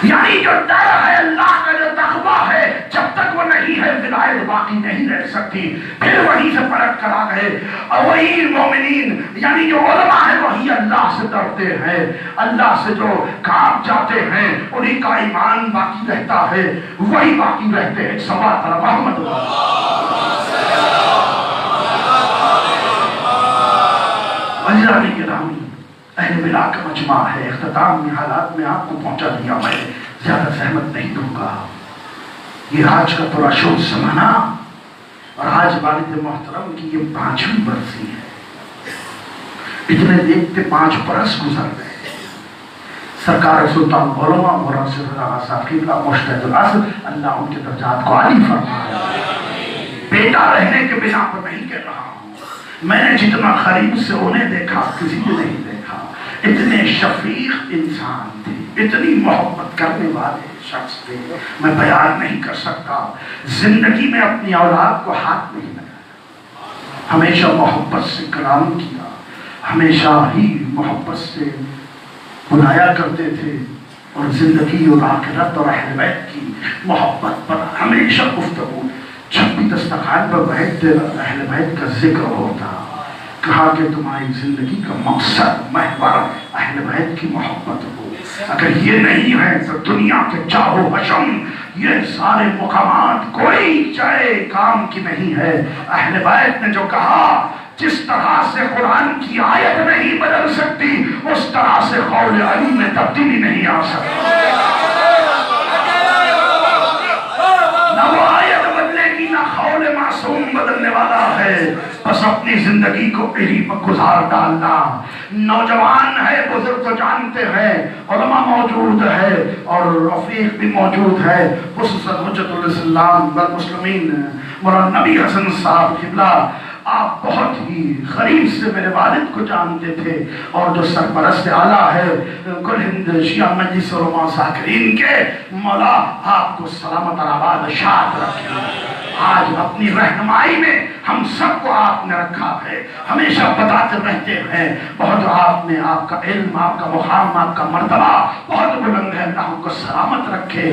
یعنی جو ڈر ہے اللہ کا، جو تقوی ہے، جب تک وہ نہیں ہے ولایت باقی نہیں رہ سکتی۔ پھر وہیں سے پلٹ کر آ گئے اور وہی مومنین یعنی جو علماء ہیں وہی اللہ سے ڈرتے ہیں، اللہ سے جو کام جاتے ہیں انہی کا ایمان باقی رہتا ہے، وہی باقی رہتے ہیں۔ صلوات علی محمد۔ عزیزانی گرامی، اہل ملا کا مجمع ہے، اختتام میں حالات میں آپ کو پہنچا دیا، میں زیادہ زحمت نہیں دوں گا۔ یہ آج کا تھوڑا شوق سمانا اور آج والد محترم کی یہ 5ویں برسی ہے۔ اتنے دیکھتے 5 برس گزر گئے۔ سرکار سلطان علماء مولانا صفی اللہ صاحب قبلہ مجتہد العصر، اللہ ان کے درجات کو عالی فرمائے۔ بیٹا رہنے کے بنا پر نہیں کہہ رہا ہوں، میں نے جتنا قریب سے انہیں دیکھا کسی نے نہیں دیکھا۔ اتنے شفیق انسان تھے، اتنی محبت کرنے والے شخص تھے، میں بیان نہیں کر سکتا۔ زندگی میں اپنی اولاد کو ہاتھ نہیں لگایا، ہمیشہ محبت سے کلام کیا، ہمیشہ ہی محبت سے بلایا کرتے تھے اور زندگی اور آخرت اور اہل بیت کی محبت پر ہمیشہ گفتگو۔ جب بھی دسترخوان پر بیٹھتے اہل بیت کا ذکر ہوتا، کہا کہ تمہاری زندگی کا مقصد محور اہل بیت کی محبت ہو۔ اگر یہ نہیں ہے تو دنیا کے چاہو حشم یہ سارے مقامات کوئی چاہے کام کی نہیں ہے۔ اہل بیت نے جو کہا جس طرح سے قرآن کی آیت نہیں بدل سکتی اس طرح سے قول علی میں تبدیلی نہیں آ سکتی۔ نہ وہ آیت بدلے گی نہ قول معصوم بدلنے والا ہے، بس اپنی زندگی کو علم پر گزار ڈالنا۔ نوجوان ہے، بزرگ تو جانتے ہیں، علماء موجود ہے اور رفیق بھی موجود ہے، خصوصاً حجت الاسلام والمسلمین مولانا نبی حسن صاحب قبلہ۔ آپ بہت ہی قریب سے میرے والد کو جانتے تھے اور جو سرپرست اعلیٰ ہے کل ہند شیعہ مجلس علماء ذاکرین کے، مولا آپ کو سلامت آباد شاد رکھے۔ آج اپنی رہنمائی میں ہم سب کو آپ نے رکھا ہے، ہمیشہ بتاتے رہتے ہیں بہت آپ نے، آپ کا علم، آپ کا مقام، آپ کا مرتبہ بہت بلند ہے، اللہ کو سلامت رکھے۔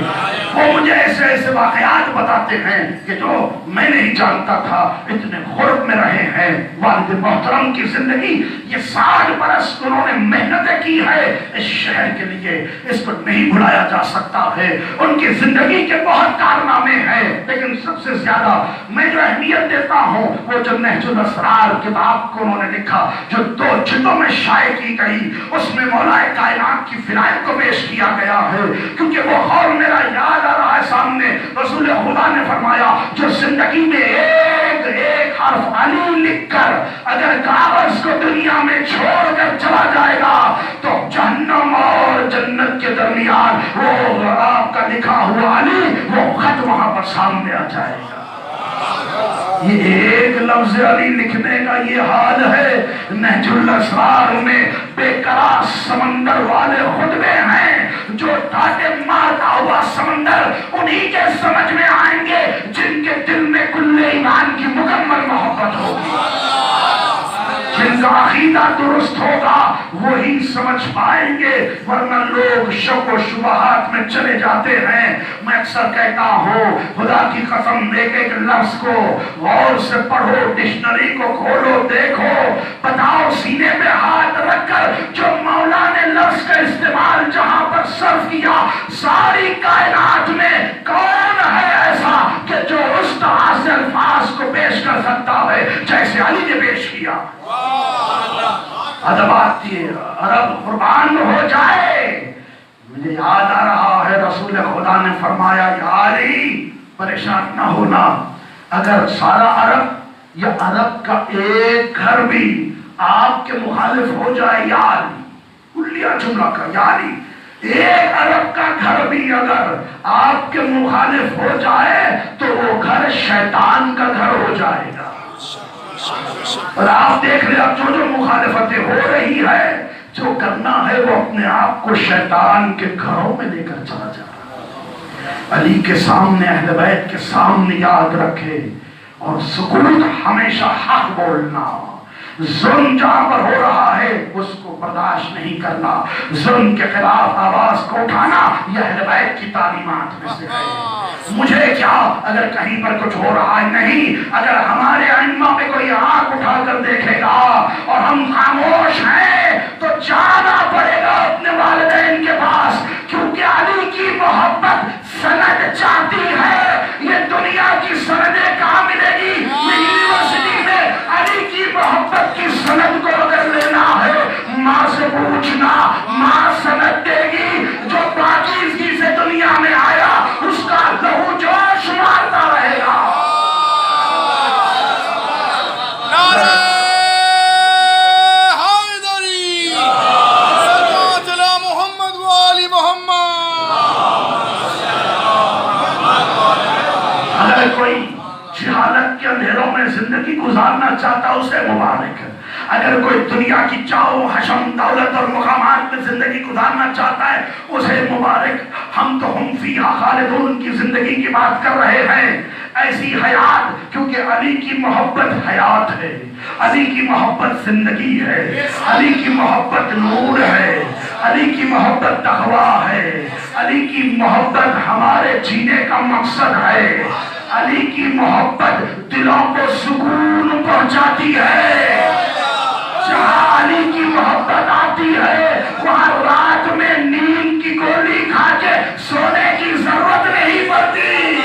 وہ مجھے ایسے ایسے واقعات بتاتے ہیں کہ جو میں نہیں جانتا تھا، اتنے غرب میں رہے ہیں۔ والد محترم کی زندگی یہ 60 برس انہوں نے محنتیں کی ہے اس شہر کے لیے، اس کو نہیں بھلایا جا سکتا ہے۔ ان کی زندگی کے بہت کارنامے ہیں لیکن سب سے زیادہ میں جو اہمیت دیتا ہوں وہ جو نہج الاسرار کتاب کو انہوں نے لکھا جو 2 جلدوں میں شائع کی گئی، اس میں مولا کائنات کی فضائل کو پیش کیا گیا ہے۔ کیونکہ وہ قول میرا یاد آ رہا ہے سامنے، رسول خدا نے فرمایا جو زندگی میں ایک ایک حرف علی لکھ کر اگر کاغذ کو دنیا میں چھوڑ کر چلا جائے گا تو جہنم اور جنت کے درمیان وہ آپ کا لکھا ہوا علی وہ خط وہاں پر سامنے آ جائے گا۔ یہ ایک لفظ علی لکھنے کا یہ حال ہے۔ نہج الاسرار میں بے قرار سمندر والے خطبے ہیں، جو ڈانٹے مارتا ہوا سمندر انہی کے سمجھ میں آئیں گے جن کے دل میں کل ایمان کی مکمل محبت ہوگی، جن کا عقیدہ درست ہوگا وہی سمجھ پائیں گے، ورنہ لوگ شک و شبہات میں چلے جاتے ہیں۔ میں اکثر کہتا ہوں خدا کی قسم ایک ایک لفظ کو غور سے پڑھو، ڈکشنری کو کھولو، دیکھو، بتاؤ سینے پہ ہاتھ رکھ کر جو مولا نے لفظ کا استعمال جہاں پر صرف کیا، ساری کائنات میں کون ہے ایسا کہ جو اس طرح سے الفاظ کو پیش کر سکتا ہے جیسے علی نے پیش کیا۔ ادبات کی عرب قربان ہو جائے۔ مجھے یاد آ رہا ہے رسول خدا نے فرمایا یا علی پریشان نہ ہونا، اگر سارا عرب یا عرب کا ایک گھر بھی آپ کے مخالف ہو جائے، یا علی، کلیہ جملہ کا یا علی، ایک عرب کا گھر بھی اگر آپ کے مخالف ہو جائے تو وہ گھر شیطان کا گھر ہو جائے گا۔ اور آپ دیکھ لیں اب جو مخالفتیں ہو رہی ہے، جو کرنا ہے وہ اپنے آپ کو شیطان کے گھروں میں لے کر چلا جا رہا ہے۔ علی کے سامنے، اہل بیت کے سامنے یاد رکھے، اور سکوت ہمیشہ حق بولنا، ظلم جہاں پر ہو رہا ہے اس کو برداشت نہیں کرنا، ظلم کے خلاف آواز کو اٹھانا، یہ اہل بیت کی تعلیمات میں سے ہے۔ مجھے کیا اگر کہیں پر کچھ ہو رہا ہے، نہیں، اگر ہمارے ائمہ پہ کوئی آنکھ اٹھا کر دیکھے گا اور ہم خاموش ہیں تو جانا پڑے گا اپنے والدین کے پاس، کیونکہ علی کی محبت سند چاہتی ہے۔ یہ دنیا کی سندیں کہاں ملے گی؟ یونیورسٹی میں علی کی محبت کی سند کو اگر لینا ہے، ماں سے پوچھنا، ماں سند دے گی۔ جو پاکیزگی سے دنیا میں آیا اس کا لہو جوش مارتا رہے گا۔ نعرہ حیدری، صلوات علی محمد و آل محمد۔ اگر کوئی جہالت کے اندھیروں میں زندگی گزارنا چاہتا اسے مبارک ہے، اگر کوئی دنیا کی چاو حشم دولت اور مقامات میں زندگی گزارنا چاہتا ہے اسے مبارک۔ ہم تو ہم فیہا خالدون کی زندگی کی بات کر رہے ہیں، ایسی حیات، کیونکہ علی کی محبت حیات ہے، علی کی محبت زندگی ہے، علی کی محبت نور ہے، علی کی محبت تقویٰ ہے، علی کی محبت ہمارے جینے کا مقصد ہے، علی کی محبت دلوں کو سکون پہنچاتی ہے۔ جہاں علی کی محبت آتی ہے وہاں رات میں نیند کی گولی کھا کے سونے کی ضرورت نہیں پڑتی،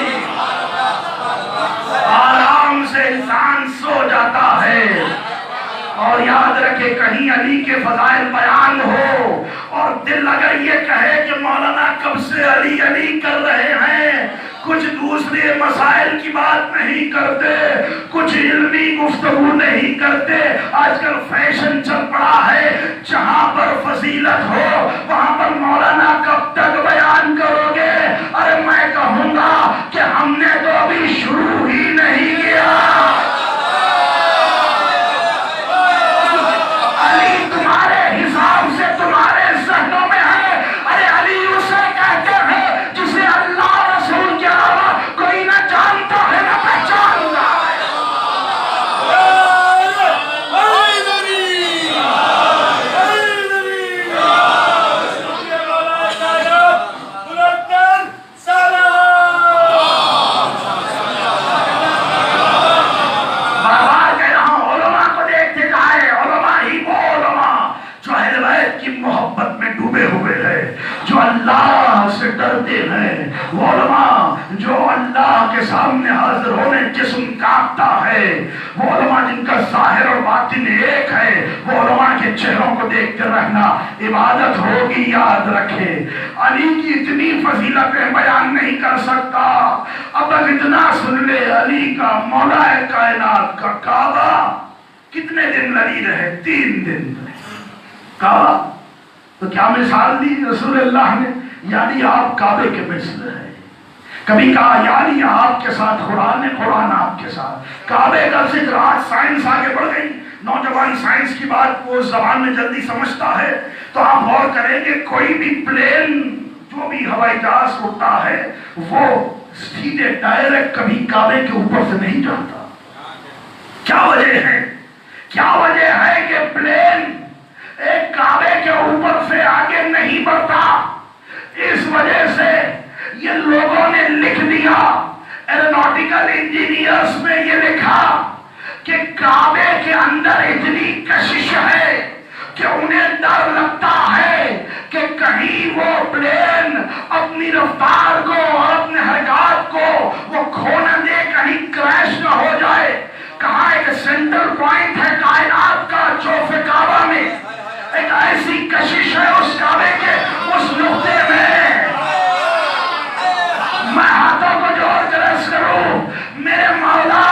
آرام سے انسان سو جاتا ہے۔ اور یاد رکھے کہیں علی کے فضائل بیان ہو اور دل اگر یہ کہے کہ مولانا کب سے علی علی کر رہے ہیں، کچھ دوسرے مسائل کی بات نہیں کرتے، کچھ علمی گفتگو نہیں کرتے، آج کل فیشن چل پڑا ہے، جہاں پر فضیلت ہو وہاں پر مولانا کب تک بیان کرو گے؟ ارے میں کہوں گا کہ ہم نے تو ابھی شروع ہی نہیں کیا۔ علی تمہارے حساب سے تمہارے ذہنوں میں ہے، ارے علی اسے کہتے ہیں جسے اللہ رسول کے علاوہ کوئی نہ جانتا ہے نہ پہچانتا ہے۔ بار کہہ رہا ہوں علماء کو دیکھتے جائے، علماء ہی وہ علماء جو اہل بیت کی محبت میں ڈوبے ہوئے ہیں، جو اللہ سے ڈرتے ہیں، وہ علماء جو اللہ کے سامنے حاضر ہونے جسم کانپتا ہے، وہ علماء جن کا ظاہر اور باطن ایک ہے، وہ علماء کے چہروں کو دیکھ کر رہنا عبادت ہوگی۔ یاد رکھے علی کی اتنی فضیلتیں بیان نہیں کر سکتا، اب اتنا سن لے، علی کا مولا کائنات کا کعبہ کتنے دن لڑی رہے؟ 3 دن کعبہ، تو کیا مثال دی رسول اللہ نے؟ یعنی آپ کعبے کے مثل ہیں۔ کبھی کہا یعنی آپ کے ساتھ قرآن ہے، قرآن آپ کے ساتھ۔ کعبے کا ذکر، آج سائنس آگے بڑھ گئی، نوجوان سائنس کی بات وہ زبان میں جلدی سمجھتا ہے، تو آپ غور کریں گے کوئی بھی پلین جو بھی ہوائی جہاز اڑتا ہے وہ سیدھے ڈائریکٹ کبھی کعبے کے اوپر سے نہیں جاتا۔ کیا وجہ ہے؟ کیا وجہ ہے کہ پلین ایک کعبے کے اوپر سے آگے نہیں بڑھتا؟ اس وجہ سے یہ لوگوں نے لکھ دیا، ایروناٹیکل انجینئرز نے یہ لکھا کہ کعبے کے اندر اتنی کشش ہے کہ انہیں ڈر لگتا ہے کہ کہیں وہ پلین اپنی رفتار کو اور اپنے حرکات کو وہ کھو نہ دے، کہیں کریش نہ ہو جائے۔ کہاں ایک سینٹر پوائنٹ ہے کائنات کا جوف کعبہ میں، ایک ایسی کشش ہے اس کعبے کے اس نقطے میں۔ میں ہاتھوں کو جوڑ کر عرض کروں، میرے مولا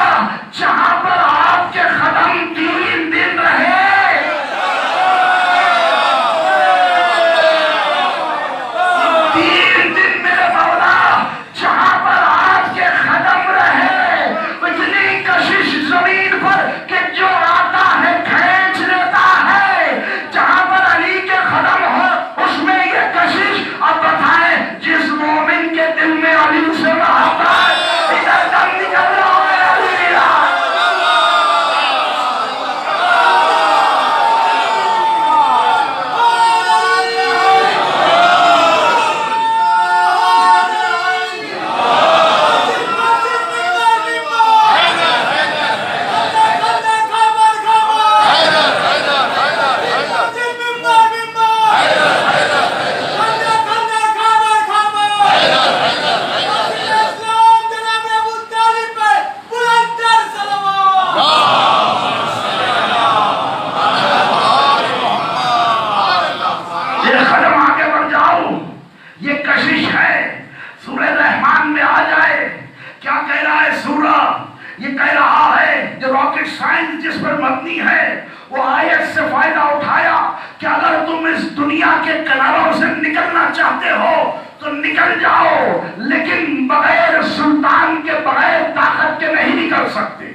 یہ کہہ رہا ہے جو راکٹ سائنس جس پر مبنی ہے وہ آیت سے فائدہ اٹھایا کہ اگر تم اس دنیا کے کناروں سے نکلنا چاہتے ہو تو نکل جاؤ، لیکن بغیر سلطان کے، بغیر طاقت کے نہیں نکل سکتے۔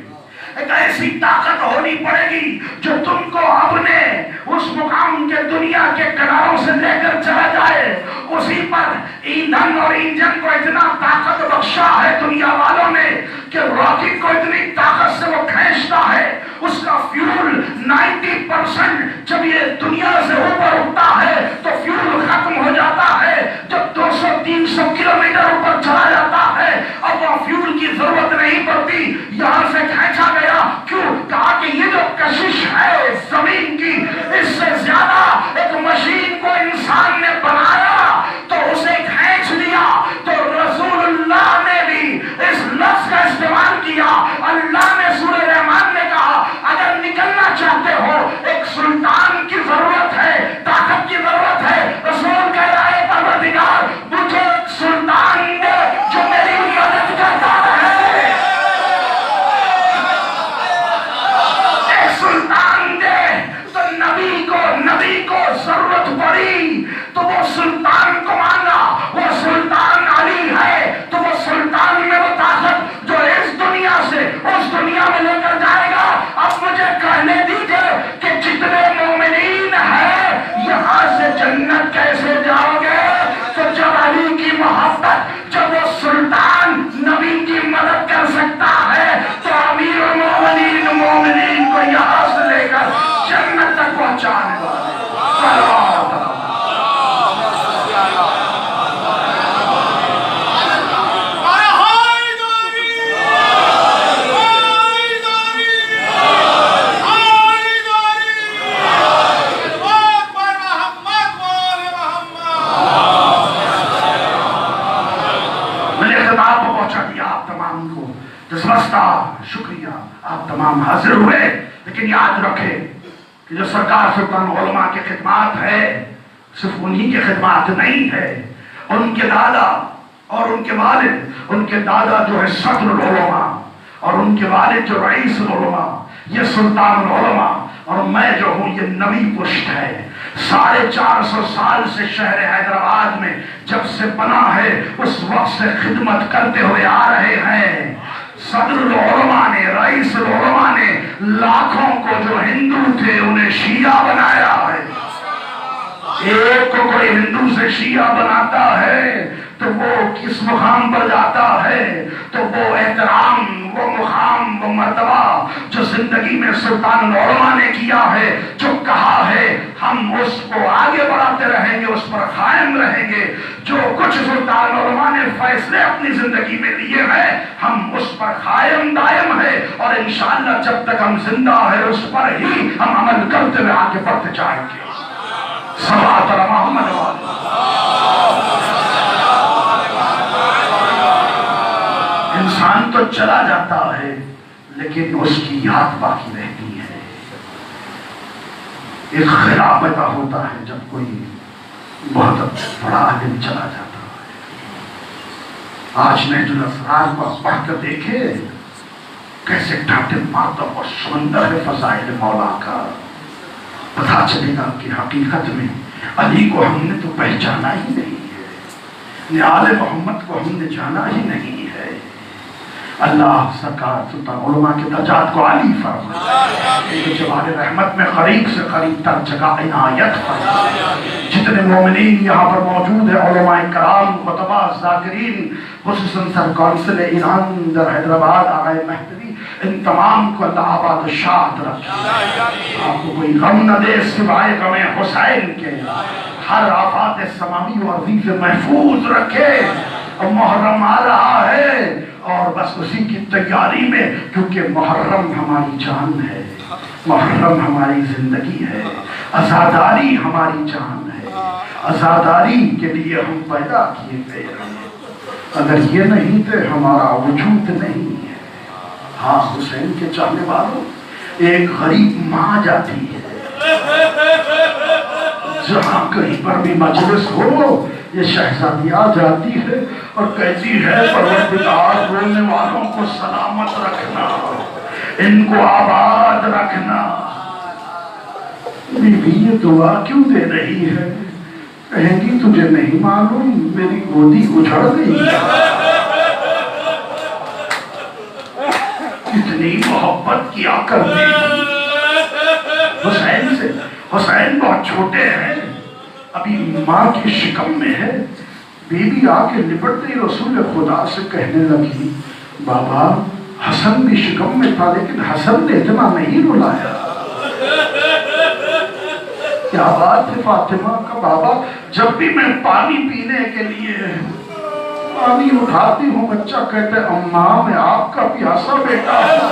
ایک ایسی طاقت ہونی پڑے گی جو تم کو اپنے اس مقام کے دنیا کے کناروں سے لے کر چلا جائے۔ اسی پر ایندھن اور انجن کو اتنا طاقت بخشا ہے دنیا والوں نے کہ راکٹ کو اتنی طاقت سے وہ کھینچتا ہے، اس کا فیول 90% جب یہ دنیا سے اوپر اٹھتا ہے تو فیول ختم ہو جاتا ہے۔ جب 200-300 کلومیٹر اوپر چلا جاتا ہے اب وہ فیول کی ضرورت نہیں پڑتی، یہاں سے کھینچا گیا۔ کیوں؟ کہا کہ یہ جو کشش ہے زمین کی، اس سے زیادہ ایک مشین کو انسان نے بنایا تو اسے کھینچ لیا۔ تو رسول اللہ نے بھی اس لفظ کا استعمال کیا۔ اللہ نے سورہ رحمان میں کہا اگر نکلنا چاہتے ہو ایک سلطان کی ضرورت ہے، طاقت کی ضرورت ہے۔ رسول کہہ رہا ہے پروردگار مجھے ایک سلطان دے جو میری مدد کرتا ہے۔ سلطان دے تو نبی کو ضرورت پڑی تو وہ سلطان کو مانگا۔ وہ سلطان علی ہے تو وہ سلطان میں وہ طاقت جو اس دنیا سے اس دنیا میں لے کر جائے گا۔ اب مجھے کہنے دیجیے کہ جتنے مومنین ہیں یہاں سے جنت کیسے جاؤ گے؟ تو جب علی کی محبت، جب وہ سلطان نبی کی مدد کر سکتا ہے تو امیر المومنین مومنین کو یہاں سے لے کر جنت تک پہنچانے والے۔ شکریہ آپ تمام حاضر ہوئے، لیکن یاد رکھیں کہ جو سرکار سلطان علماء کی خدمات ہے صرف انہی کی خدمات نہیں ہے، ان کے دادا اور ان کے والد، ان کے دادا جو ہے صدر العلماء اور ان کے والد جو رئیس العلماء، یہ سلطان العلماء اور میں جو ہوں یہ نبی پشت ہے۔ 450 سال سے شہر حیدرآباد میں جب سے بنا ہے اس وقت سے خدمت کرتے ہوئے آ رہے ہیں۔ صدر العلماء نے، رئیس العلماء نے لاکھوں کو جو ہندو تھے انہیں شیعہ بنایا ہے۔ ایک کو کوئی ہندو سے شیعہ بناتا ہے تو وہ کس مقام پر جاتا ہے؟ تو وہ احترام، وہ مقام، وہ مرتبہ جو زندگی میں سلطان العلماء نے کیا ہے، جو کہا ہے ہم اس کو آگے بڑھاتے رہیں گے، اس پر قائم رہیں گے۔ جو کچھ سلطان العلماء نے فیصلے اپنی زندگی میں لیے ہیں ہم اس پر قائم دائم ہے، اور انشاءاللہ جب تک ہم زندہ ہیں اس پر ہی ہم عمل کرتے ہوئے آگے بڑھتے جائیں گے۔ صلوات علی محمد انسان تو چلا جاتا ہے لیکن اس کی یاد باقی رہتی ہے۔ ایک خراب پیدا ہوتا ہے جب کوئی بہت بڑا عالم چلا جاتا ہے۔ آج نے جو اسرار کو پڑھ کر دیکھے کیسے ڈانٹے مارتا وہ سمندر ہے فضائل مولا کا، پتا چلے گا کہ حقیقت میں علی کو ہم نے تو پہچانا ہی نہیں ہے، آل محمد کو ہم نے جانا ہی نہیں ہے۔ اللہ سرکار سلطان علماء کے درجات کو عالی فرمائے، جوار رحمت میں قریب سے قریب تر جگہ عنایت فرمائے۔ جتنے مومنین یہاں پر موجود ہیں، علماء کرام، خطبہ، ذاکرین، خصوصاً سر کونسل ایران در حیدرآباد آقای مہدوی، ان تمام کو اللہ آباد و شاد رکھے، آپ کو کوئی غم نہ دے سوائے غم حسین کے، ہر آفات سماوی و ارضی سے محفوظ رکھے۔ اب محرم آ رہا ہے اور بس اسی کی تیاری میں، کیونکہ محرم ہماری جان ہے، محرم ہماری زندگی ہے، عزاداری ہماری جان ہے، عزاداری کے لیے ہم پیدا کیے گئے ہیں۔ اگر یہ نہیں تو ہمارا وجود نہیں ہے۔ ہاں حسین کے چاہنے والوں، ایک غریب ماں جاتی ہے، جہاں کہیں پر بھی مجلس ہو یہ شہزادی آ جاتی ہے اور کہتی ہے پروردگار رونے والوں کو سلامت رکھنا، ان کو آباد رکھنا۔ بیوی یہ دعا کیوں دے رہی ہے؟ کہیں گی تجھے نہیں معلوم میری گودی اجڑ گئی، کتنی محبت کیا کرتی حسین سے۔ حسین بہت چھوٹے ہیں، ابھی ماں کی شکم میں ہے۔ بیوی آ کے لپٹتے ہی رسول خدا سے کہنے لگی بابا حسن بھی شکم میں تھا لیکن حسن نے اتنا نہیں رلایا۔ کیا بات ہے فاطمہ کا بابا، جب بھی میں پانی پینے کے لیے پانی اٹھاتی ہوں بچہ کہتے اماں میں آپ کا پیاسا بیٹا ہوں،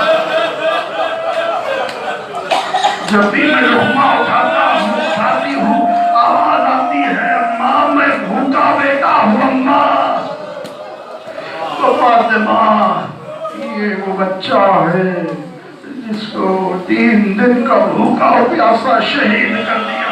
جب بھی میں لقمہ اٹھاتی ہوں آواز آتی ہے اماں میں بھوکا بیٹا ہوں اماں۔ تو فاطمہ یہ وہ بچہ ہے جس کو 3 دن کا بھوکا اور پیاسا شہید کر دیا۔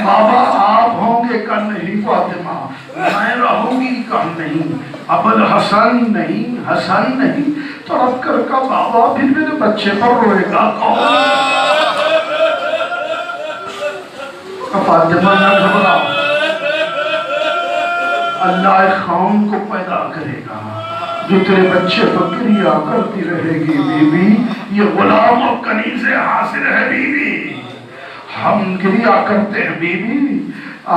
بابا آپ ہوں گے کل نہیں فاطمہ، میں رہوں گی کل نہیں، ابل حسن نہیں، حسن نہیں، تڑپ کر کا بابا پھر میرے بچے پر روئے گا کون؟ فاطمہ نہ گھبراؤ، اللہ ایک قوم کو پیدا کرے گا جو تیرے بچے پر کریا کرتی رہے گی۔ بی بی یہ غلام و کنیزیں حاصل ہے بی بی، ہم کریا کرتے ہیں بی بی،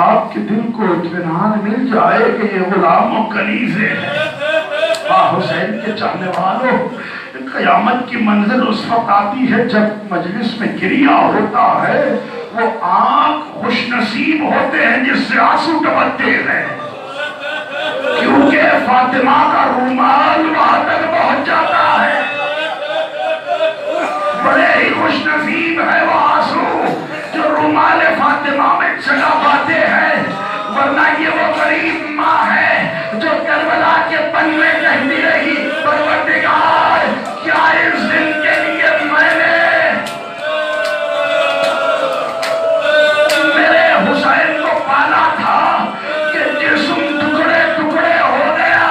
آپ کے دل کو اطمینان مل جائے کہ یہ غلام و کنیزیں ہیں۔ حسین کے چاہنے والوں، قیامت کی منزل اس وقت آتی ہے جب مجلس میں کریا ہوتا ہے، وہ آنکھ خوش نصیب ہوتے ہیں جس سے آنسو ٹپکتے ہیں، کیونکہ فاطمہ کا رومال وہاں تک پہنچ جاتا ہے۔ بڑے ہی خوش نصیب ہے وہ آنسو جو رومال فاطمہ میں چلا پاتے ہیں، ورنہ یہ وہ غریب ماں ہے جو کربلا کے بن میں کہتی رہی پروردگار کیا اس دن کے لیے میں نے میرے حسین کو پالا تھا کہ جسم ٹکڑے ٹکڑے ہو گیا۔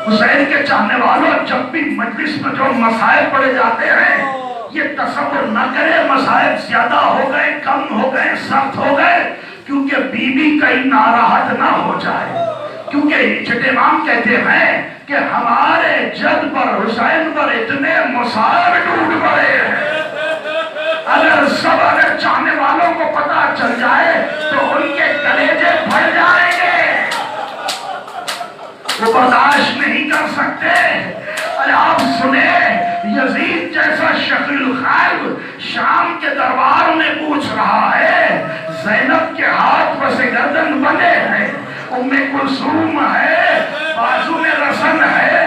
حسین کے چاہنے والوں، جب بھی مجلس میں جو مسائل پڑے جاتے ہیں یہ تصور نہ کرے مسائل زیادہ ہو گئے، کم ہو گئے، سخت ہو گئے، کیونکہ بی بی کہیں ناراحت نہ ہو جائے، کیونکہ چھٹے امام کہتے ہیں کہ ہمارے جد پر حسین پر اتنے مصائب ٹوٹ پڑے ہیں، اگر چاہنے والوں کو پتہ چل جائے تو ان کے کلیجے پھٹ جائیں گے، وہ برداشت نہیں کر سکتے۔ ارے آپ سنیں، یزید جیسا شکیل خیل شام کے دربار میں پوچھ رہا ہے، زینب کے ہاتھ پس گردن بندے ہیں، ام کلثوم ہے، بازو میں رسن ہے،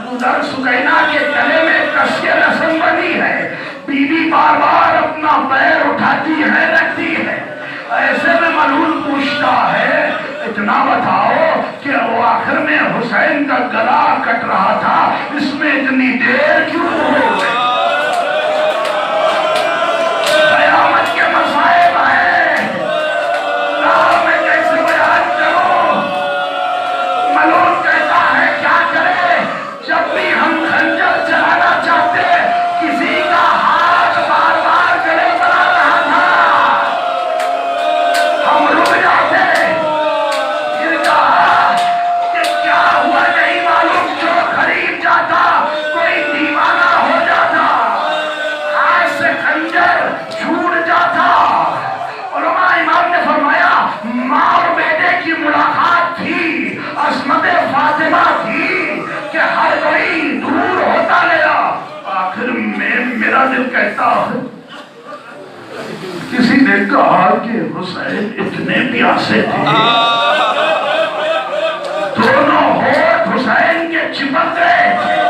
ادھر سکینہ کے گلے میں کس کے رسن بنی ہے، بی بی بار بار اپنا پیر اٹھاتی ہے رکھتی ہے۔ ایسے میں ملول پوچھتا ہے اتنا بتاؤ کہ وہ آخر میں حسین کا گلا کٹ رہا تھا، اس میں اتنی دیر کیوں ہو گئی؟ قیامت کے مسائب ہیں، میں کیسے بیان کروں؟ ملول کہتا ہے کیا کرے، جب بھی ہم خنجر چلانا چاہتے کسی کا ہاتھ بار بار گلے پر آ رہا تھا، ہم رک جاتے، پھر کہا کہ کیا ہوا نہیں معلوم، جو خرید جاتا کوئی دیوانہ ہو جاتا، ہاتھ سے خنجر چھوٹ جاتا۔ علماء امام نے فرمایا ماں اور بیٹے کی ملاقات تھی، عصمت فاطمہ تھی کہ ہر کوئی دور ہوتا گیا، آخر میں میرا دل کہتا ہے کسی نے کہا کہ حسین اتنے پیاسے تھے، دونوں ہونٹ حسین کے چپک گئے تھے،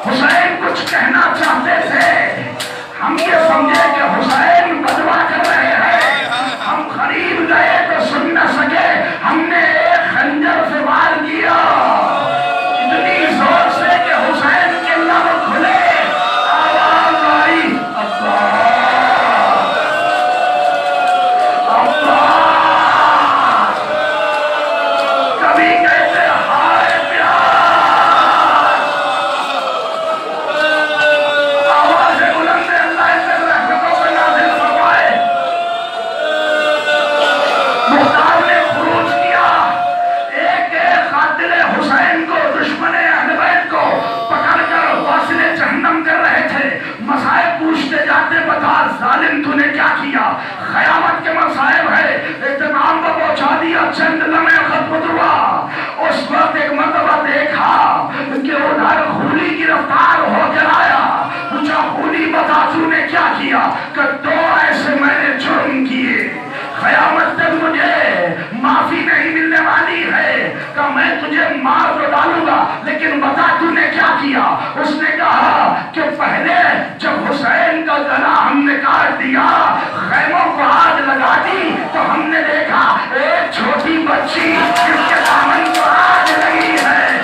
حسین کچھ کہنا چاہتے تھے، ہم یہ سمجھے کہ حسین بدوا کر رہے ہیں، ہم قریب گئے تو سن نہ سکے، ہم نے ایک خنجر سے وار کیا اتنی زور سے کہ حسین کے لب کھلے، آواز آئی ابا ابا، تجھے مار تو ڈالوں گا لیکن بتا تو نے کیا کیا؟ اس نے کہا کہ پہلے جب حسین کا گلا ہم نے کاٹ دیا، خیموں کو آگ لگا دی، تو ہم نے دیکھا ایک چھوٹی بچی جس کے دامن کو آگ لگی ہے،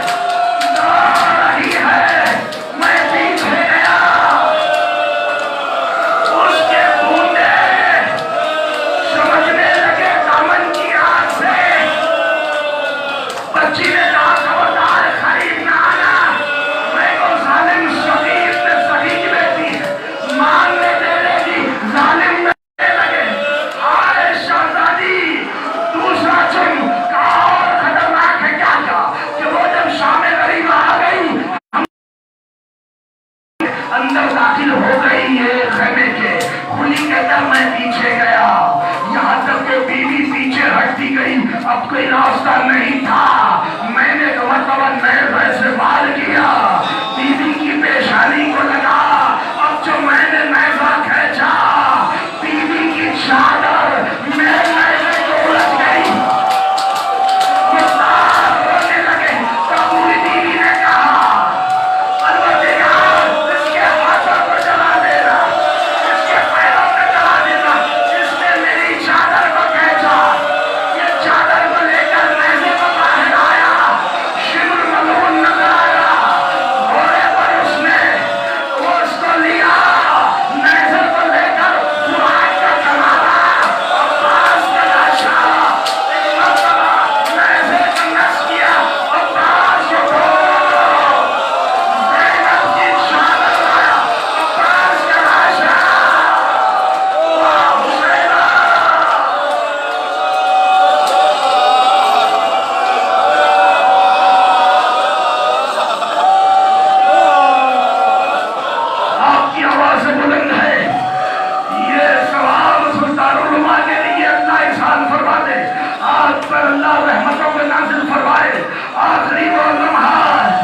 رو رہی ہے، میں پیچھے گیا، اس کے بوندے سمجھنے لگے دامن کی آگ سے، بچی نے